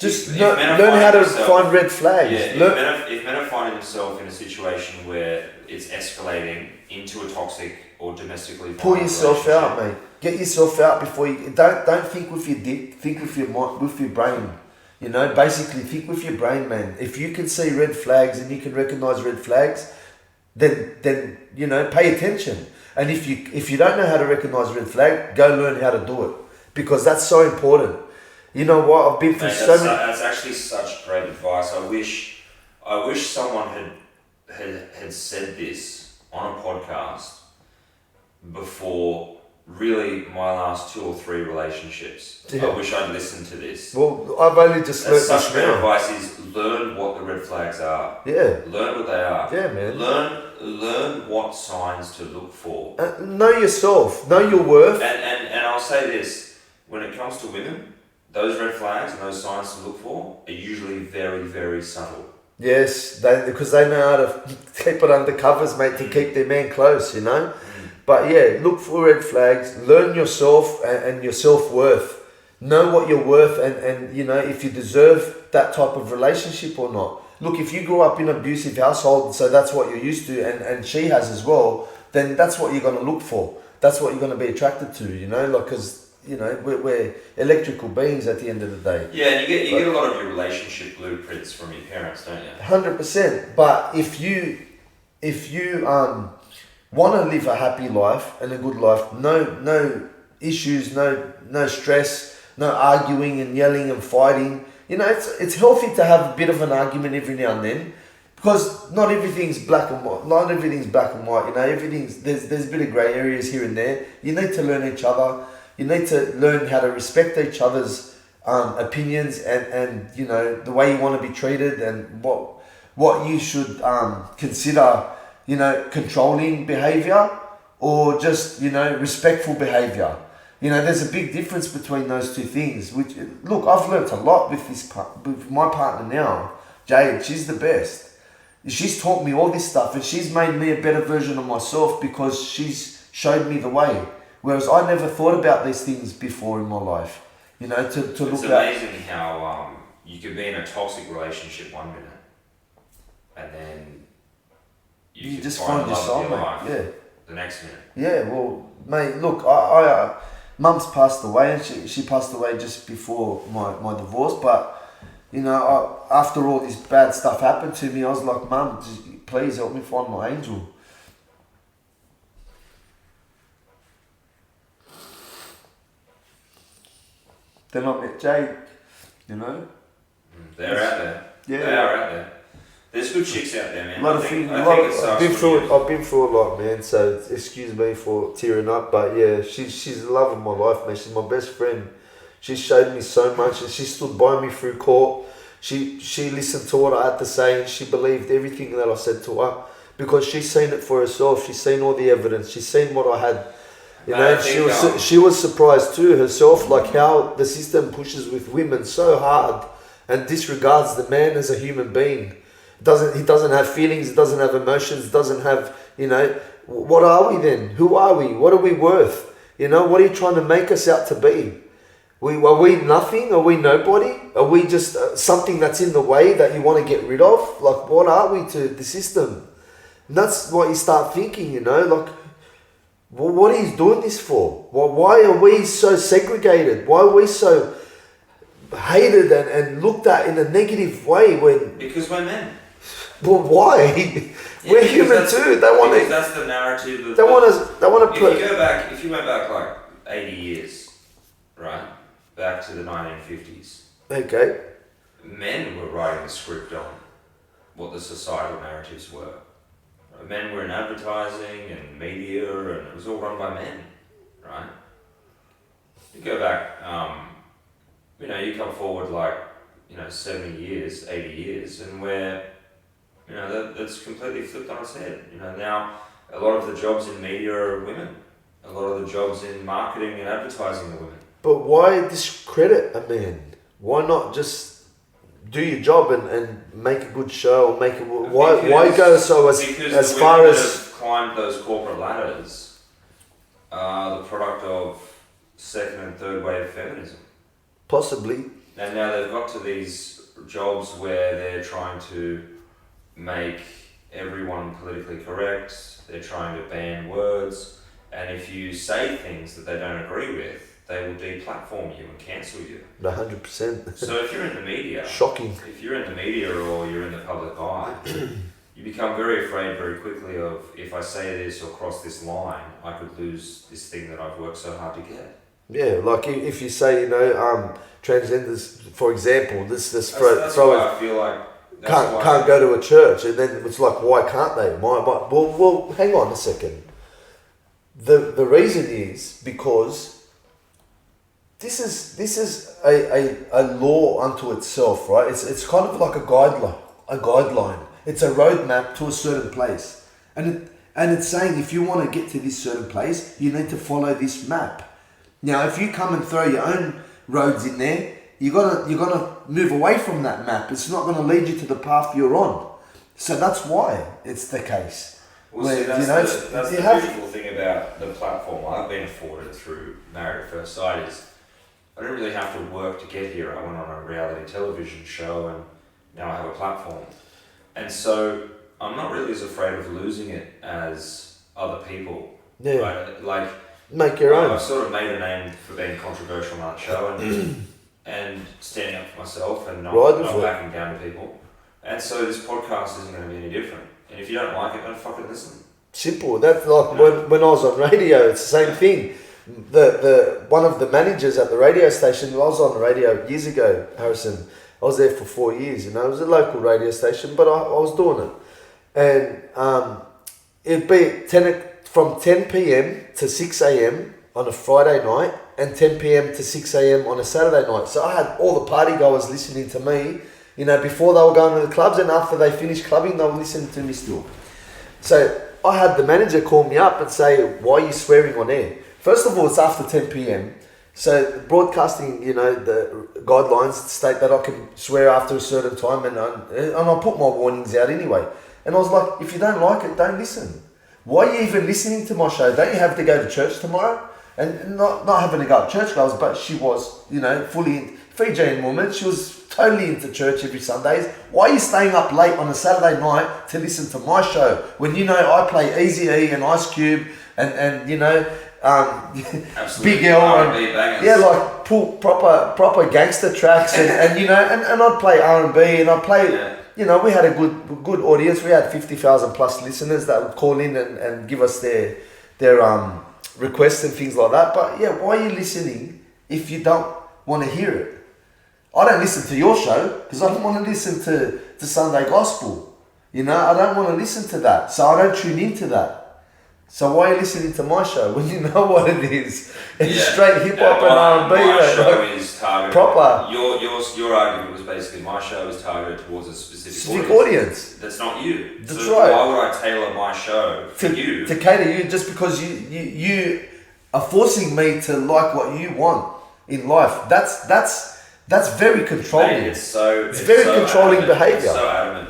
learn how to find red flags. Yeah, if men are finding themselves in a situation where it's escalating into a toxic or domestically violent pull yourself out, mate. Get yourself out before you... Don't think with your dick, think with your brain. You know, basically think with your brain, man. If you can see red flags and you can recognize red flags, then you know, pay attention. And if you don't know how to recognize red flag, go learn how to do it. Because that's so important. You know what? I've been through That's actually such great advice. I wish someone had said this on a podcast before really my last 2 or 3 relationships. Yeah. I wish I'd listened to this. Well, I've only just learned such great advice is learn what the red flags are. Yeah. Learn what they are. Yeah, man. Learn what signs to look for. Know yourself. Know your worth. And I'll say this, when it comes to women, those red flags and those signs to look for are usually very, very subtle. Yes, because they know how to keep it under covers, mate, to keep their man close, you know? But yeah, look for red flags, learn yourself and your self-worth. Know what you're worth and you know, if you deserve that type of relationship or not. Look, if you grew up in an abusive household, so that's what you're used to, and she has as well, then that's what you're going to look for. That's what you're going to be attracted to, you know, like, because, you know, we're electrical beings at the end of the day. Yeah, and you get a lot of your relationship blueprints from your parents, don't you? 100%. But if you want to live a happy life and a good life, no issues, no stress, no arguing and yelling and fighting. You know, it's healthy to have a bit of an argument every now and then, because not everything's black and white. Not everything's black and white. You know, there's a bit of grey areas here and there. You need to learn each other. You need to learn how to respect each other's opinions and you know, the way you want to be treated and what you should consider, you know, controlling behaviour or just, you know, respectful behaviour. You know, there's a big difference between those two things. Which, look, I've learnt a lot with my partner now, Jade. She's the best. She's taught me all this stuff, and she's made me a better version of myself because she's showed me the way. Whereas I never thought about these things before in my life. You know, to look at. It's amazing how you could be in a toxic relationship 1 minute, and then you just find find your love of your soulmate. life Yeah. the next minute. Yeah, well, mate, look, I Mum's passed away, and she passed away just before my divorce. But you know, after all this bad stuff happened to me, I was like, Mum, just please help me find my angel. Then I met Jade, you know. They're out there. Yeah. They are out there. There's good chicks out there, man. A lot of things. I've been through a lot, man. So excuse me for tearing up, but yeah, she's the love of my life, man. She's my best friend. She showed me so much, and she stood by me through court. She listened to what I had to say, and she believed everything that I said to her because she's seen it for herself. She's seen all the evidence. She's seen what I had. You know, she was surprised too herself, like how the system pushes with women so hard and disregards the man as a human being. He doesn't have feelings, he doesn't have emotions, doesn't have, you know, what are we then? Who are we? What are we worth? You know, what are you trying to make us out to be? Are we nothing? Are we nobody? Are we just something that's in the way that you want to get rid of? Like, what are we to the system? And that's what you start thinking, you know, like, well, what are you doing this for? Why are we so segregated? Why are we so hated and looked at in a negative way when... Because we're men. Well, why? We're human too. They want to. That's the narrative. They want to. They want to put. If you went back like 80 years, right, back to the 1950s. Okay. Men were writing the script on what the societal narratives were. Men were in advertising and media, and it was all run by men, right? You go back, you know, you come forward like, you know, 70 years, 80 years, and where, you know, that's completely flipped on its head. You know, now a lot of the jobs in media are women. A lot of the jobs in marketing and advertising are women. But why discredit a man? Why not just do your job and make a good show or make it? Why go so as far as that have climbed those corporate ladders are the product of second and third wave feminism. Possibly. And now they've got to these jobs where they're trying to make everyone politically correct. They're trying to ban words, and if you say things that they don't agree with, they will deplatform you and cancel you. 100%. So if you're in the media, shocking. If you're in the media or you're in the public eye, you become very afraid very quickly of, if I say this or cross this line, I could lose this thing that I've worked so hard to get. Yeah, like if you say, you know, transgenders, for example, that's why I feel like can't go to a church, and then it's like, why can't they? Well, hang on a second. The reason is because this is a law unto itself, right? It's kind of like a guideline. It's a roadmap to a certain place, and it's saying if you want to get to this certain place, you need to follow this map. Now, if you come and throw your own roads in there, you're gonna move away from that map. It's not gonna lead you to the path you're on. So that's why it's the case. Well, where, see, that's you know, that's you the have- beautiful thing about the platform I've been afforded through Married at First Sight is I didn't really have to work to get here. I went on a reality television show and now I have a platform. And so I'm not really as afraid of losing it as other people. Yeah. Right? Like, make your own. I've sort of made a name for being controversial on that show and standing up for myself and not backing down to people. And so this podcast isn't going to be any different. And if you don't like it, don't fucking listen. Simple. That's like when I was on radio, it's the same thing. The one of the managers at the radio station, I was on the radio years ago, Harrison. I was there for 4 years, you know. It was a local radio station, but I was doing it. And it'd be from 10 p.m. to 6 a.m. on a Friday night and 10 p.m. to 6 a.m. on a Saturday night. So I had all the party goers listening to me, you know, before they were going to the clubs, and after they finished clubbing, they were listening to me still. So I had the manager call me up and say, why are you swearing on air? First of all, it's after 10 p.m. So broadcasting, you know, the guidelines state that I can swear after a certain time, and I put my warnings out anyway. And I was like, if you don't like it, don't listen. Why are you even listening to my show? Don't you have to go to church tomorrow? And not having to go to church goers, but she was, you know, fully Fijian woman. She was totally into church every Sundays. Why are you staying up late on a Saturday night to listen to my show when you know I play Easy-E and Ice Cube and you know, Big L and like pull proper gangster tracks and you know and I'd play R&B and I'd play you know, we had a good audience. We had 50,000 plus listeners that would call in and give us their requests and things like that. But yeah, why are you listening if you don't want to hear it? I don't listen to your show because I don't want to listen to Sunday Gospel. You know, I don't want to listen to that, so I don't tune into that. So why are you listening to my show when you know what it is? It's straight hip hop and R&B. My show is targeted proper. Your argument was basically my show is targeted towards a specific audience. That's not you. That's so right. Why would I tailor my show for you? To cater you just because you are forcing me to like what you want in life. That's very controlling. Mate, it's very controlling behaviour. It's so adamant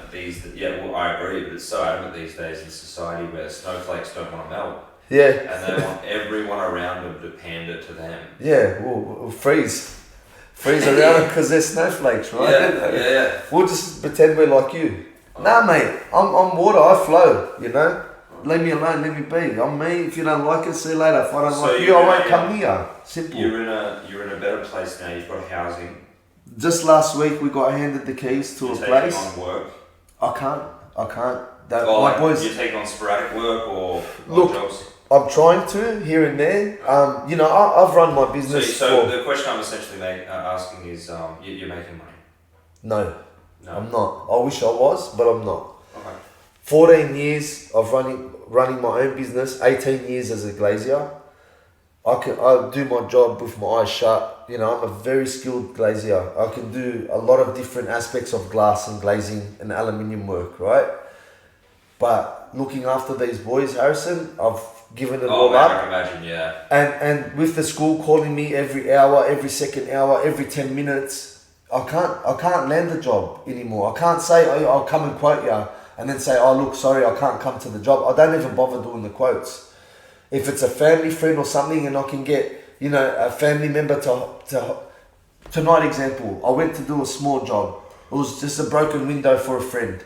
I agree, but it's so adamant these days in society where snowflakes don't want to melt. Yeah. And they want everyone around them to pander to them. Yeah, we'll freeze around them because they're snowflakes, right? Yeah. We'll just pretend we're like you. Nah, mate, I'm water, I flow, you know? Leave me alone, let me be. I'm me. If you don't like it, see you later. If I don't like you, I won't come here. Simple. You're in a better place now. You've got housing. Just last week, we got handed the keys to a place. You're taking on work. I can't. My boys. You're taking on sporadic work or jobs. I'm trying to here and there. You know, I've run my business. So the question I'm essentially asking is, you're making money? No, I'm not. I wish I was, but I'm not. Okay. 14 years of running my own business. 18 years as a glazier. I do my job with my eyes shut. You know, I'm a very skilled glazier. I can do a lot of different aspects of glass and glazing and aluminium work, right? But looking after these boys, Harrison, I've given it all up. I can imagine, yeah. And with the school calling me every hour, every second hour, every 10 minutes, I can't land the job anymore. I can't say, I'll come and quote you and then say, oh, look, sorry, I can't come to the job. I don't even bother doing the quotes. If it's a family friend or something and I can get, you know, a family member to tonight example, I went to do a small job. It was just a broken window for a friend.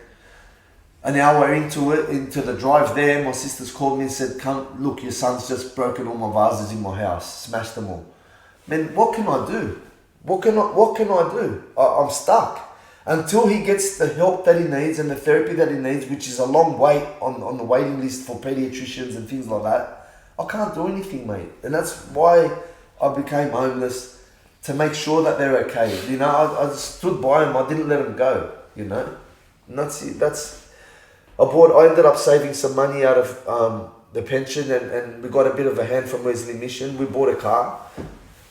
An hour into the drive there, my sisters called me and said, come, look, your son's just broken all my vases in my house, smashed them all. Man, what can I do? What can I do? I'm stuck. Until he gets the help that he needs and the therapy that he needs, which is a long wait on the waiting list for pediatricians and things like that, I can't do anything, mate. And that's why I became homeless, to make sure that they're okay. You know, I stood by them. I didn't let them go, you know. And that's it. I ended up saving some money out of the pension and we got a bit of a hand from Wesley Mission. We bought a car.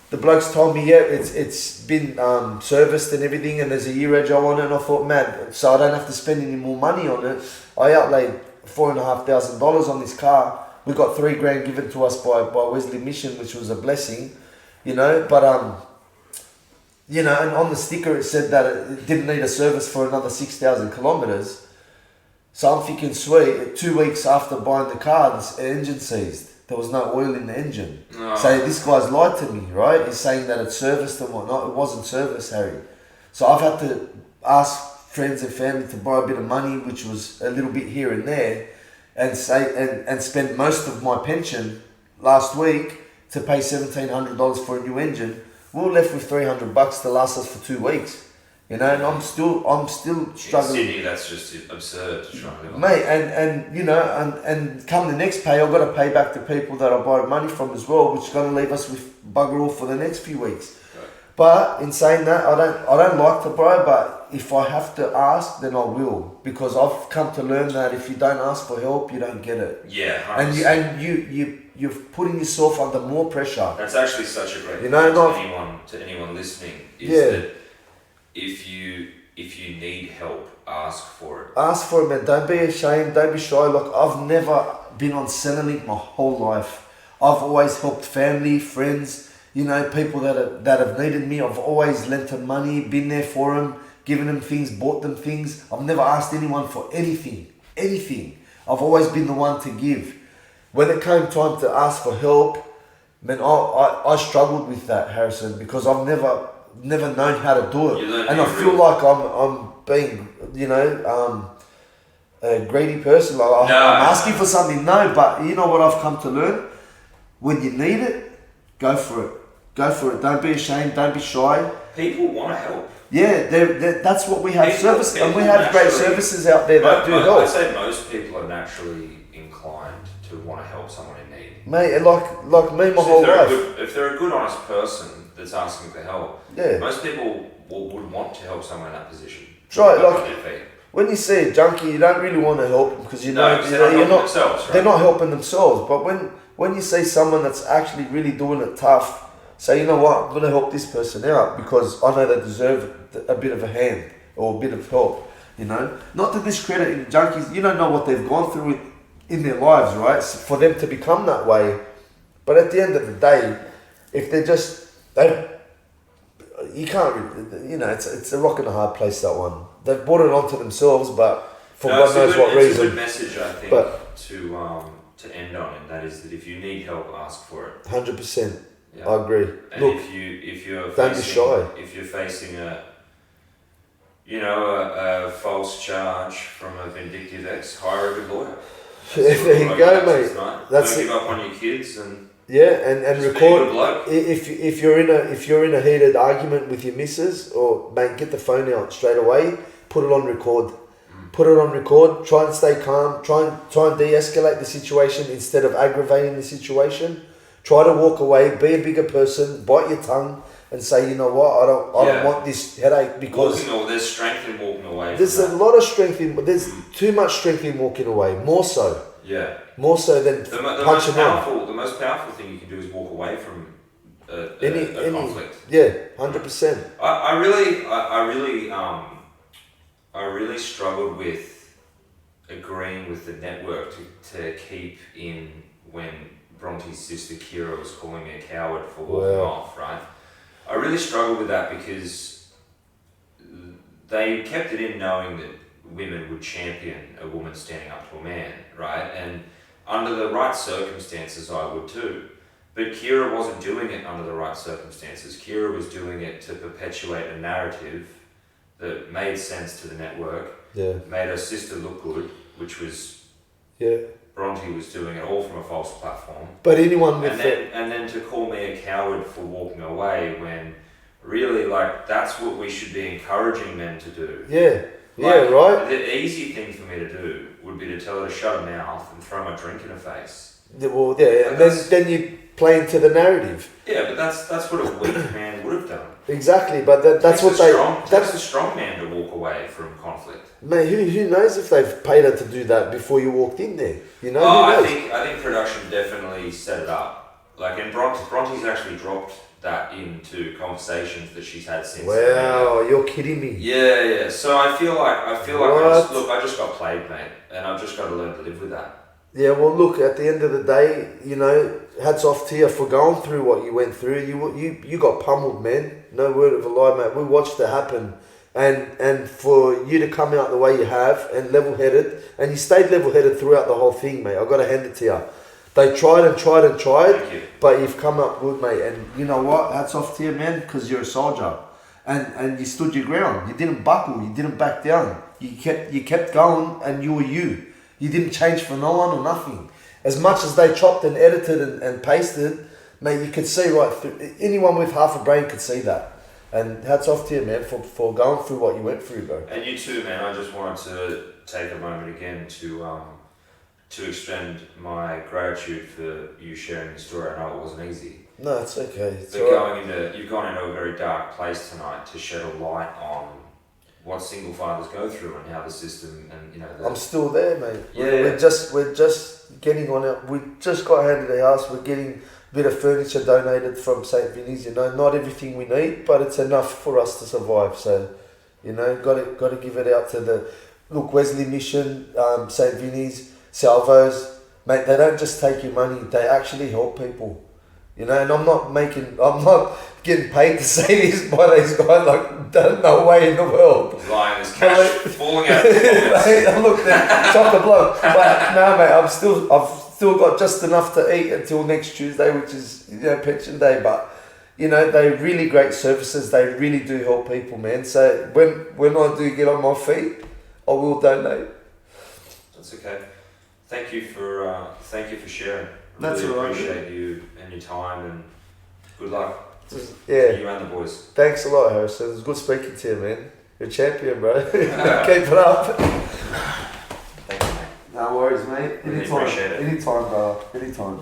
The blokes told me, yeah, it's been serviced and everything and there's a year reg on it. And I thought, man, so I don't have to spend any more money on it. I outlaid $4,500 on this car. We got $3,000 given to us by Wesley Mission, which was a blessing, you know. But you know, and on the sticker it said that it didn't need a service for another 6,000 kilometers. So I'm thinking, sweet, 2 weeks after buying the car, the engine seized. There was no oil in the engine. Oh. So this guy's lied to me, right? He's saying that it's serviced and whatnot. It wasn't serviced, Harry. So I've had to ask friends and family to borrow a bit of money, which was a little bit here and there, and spend most of my pension last week to pay $1,700 for a new engine. We were left with $300 to last us for 2 weeks. You know, and I'm still struggling. In Sydney, that's just absurd to try and live on. Mate, and you know, and come the next pay, I've got to pay back the people that I borrowed money from as well, which is going to leave us with bugger all for the next few weeks. Okay. But in saying that, I don't like to borrow, but if I have to ask, then I will, because I've come to learn that if you don't ask for help, you don't get it. Yeah, 100%. And you're putting yourself under more pressure. That's actually such a great You know, point to anyone listening is that if you need help, ask for it. Ask for it, man. Don't be ashamed. Don't be shy. Like, I've never been on Centrelink my whole life. I've always helped family, friends, you know, people that have needed me. I've always lent them money, been there for them, given them things, bought them things. I've never asked anyone for anything. I've always been the one to give. When it came time to ask for help, man, I struggled with that, Harrison, because I've never known how to do it, and I feel like I'm being, you know, a greedy person. Like I'm asking for something. No, but you know what I've come to learn: when you need it, go for it. Go for it. Don't be ashamed. Don't be shy. People want to help. Yeah, that's what we have. Service, and we have great services out there that do help. I'd say most people are naturally inclined to want to help someone in need. Mate, like me, my whole life. If they're a good, honest person that's asking for help, yeah, most people would want to help someone in that position. That's right. Like when you see a junkie, you don't really want to help them because you're not themselves, right? They're not helping themselves. But when you see someone that's actually really doing it tough, say, you know what, I'm going to help this person out because I know they deserve a bit of a hand or a bit of help. You know, not to discredit junkies. You don't know what they've gone through in their lives, right? For them to become that way. But at the end of the day, if they're just you can't really, you know, it's a rock and a hard place, that one. They've brought it onto themselves, but for God knows what reason. It's a good message, I think, to end on, and that is that if you need help, ask for it. 100%. Yeah. I agree. And look, if you're don't be shy. If you're facing a false charge from a vindictive ex, hire a good lawyer. There you go, mate. Don't give up on your kids and. Yeah, and record. If you're in a heated argument with your missus, or mate, get the phone out straight away. Put it on record. Put it on record. Try and stay calm. Try and de-escalate the situation instead of aggravating the situation. Try to walk away. Be a bigger person. Bite your tongue and say, you know what, I don't want this headache because there's strength in walking away. There's a lot of strength in. There's too much strength in walking away. More so. Yeah. More so than punching on. The most powerful thing you can do is walk away from a conflict. Yeah, 100%. I really struggled with agreeing with the network to keep in when Bronte's sister Kira was calling me a coward for walking off, right? I really struggled with that because they kept it in knowing that women would champion a woman standing up to a man, right? And under the right circumstances, I would too. But Kira wasn't doing it under the right circumstances. Kira was doing it to perpetuate a narrative that made sense to the network, made her sister look good, which was Bronte was doing it all from a false platform. But anyone with and then to call me a coward for walking away when really, like, that's what we should be encouraging men to do. Right. The easy thing for me to do would be to tell her to shut her mouth and throw my drink in her face. Well, and then you play into the narrative. Yeah, but that's what a weak man would have done. Exactly, but that's what that's a strong man to walk away from conflict. Mate, who knows if they've paid her to do that before you walked in there? You know. I think production definitely set it up. Like, and Bronte's actually dropped that into conversations that she's had since. Wow, you're kidding me. Yeah. So I feel like I just got played, mate, and I've just got to learn to live with that. Yeah, well, look, at the end of the day, you know, hats off to you for going through what you went through. You got pummeled, man. No word of a lie, mate. We watched it happen, and for you to come out the way you have and level-headed, and you stayed level-headed throughout the whole thing, mate. I've got to hand it to you. They tried and tried and tried, but you've come up good, mate. And you know what? Hats off to you, man, because you're a soldier, and you stood your ground. You didn't buckle. You didn't back down. You kept going, and you were you. You didn't change for no one or nothing. As much as they chopped and edited and pasted, mate, you could see right through. Anyone with half a brain could see that. And hats off to you, man, for going through what you went through, bro. And you too, man. I just wanted to take a moment again to extend my gratitude for you sharing the story. I know it wasn't easy. No, it's okay. It's but you've gone into a very dark place tonight to shed a light on what single fathers go through and how the system and I'm still there, mate. Yeah. We're just getting on it. We just got handed a house. We're getting a bit of furniture donated from St. Vinny's. Not everything we need, but it's enough for us to survive. So, got to give it out to the Wesley Mission, St. Vinny's, Salvos, mate. They don't just take your money; they actually help people. And I'm not getting paid to say this by these guys. Like, no way in the world. Lying, there's cash falling out. Mate, look, chock a block. But no, mate, I've still got just enough to eat until next Tuesday, which is pension day. But they're really great services. They really do help people, man. So when I do get on my feet, I will donate. That's okay. Thank you for sharing. That's really all right. Appreciate you and your time, and good luck. Yeah. To you and the boys. Thanks a lot, Harrison. It was good speaking to you, man. You're a champion, bro. Keep it up. Thank you, mate. No worries, mate. Really appreciate it. Anytime, bro. Anytime.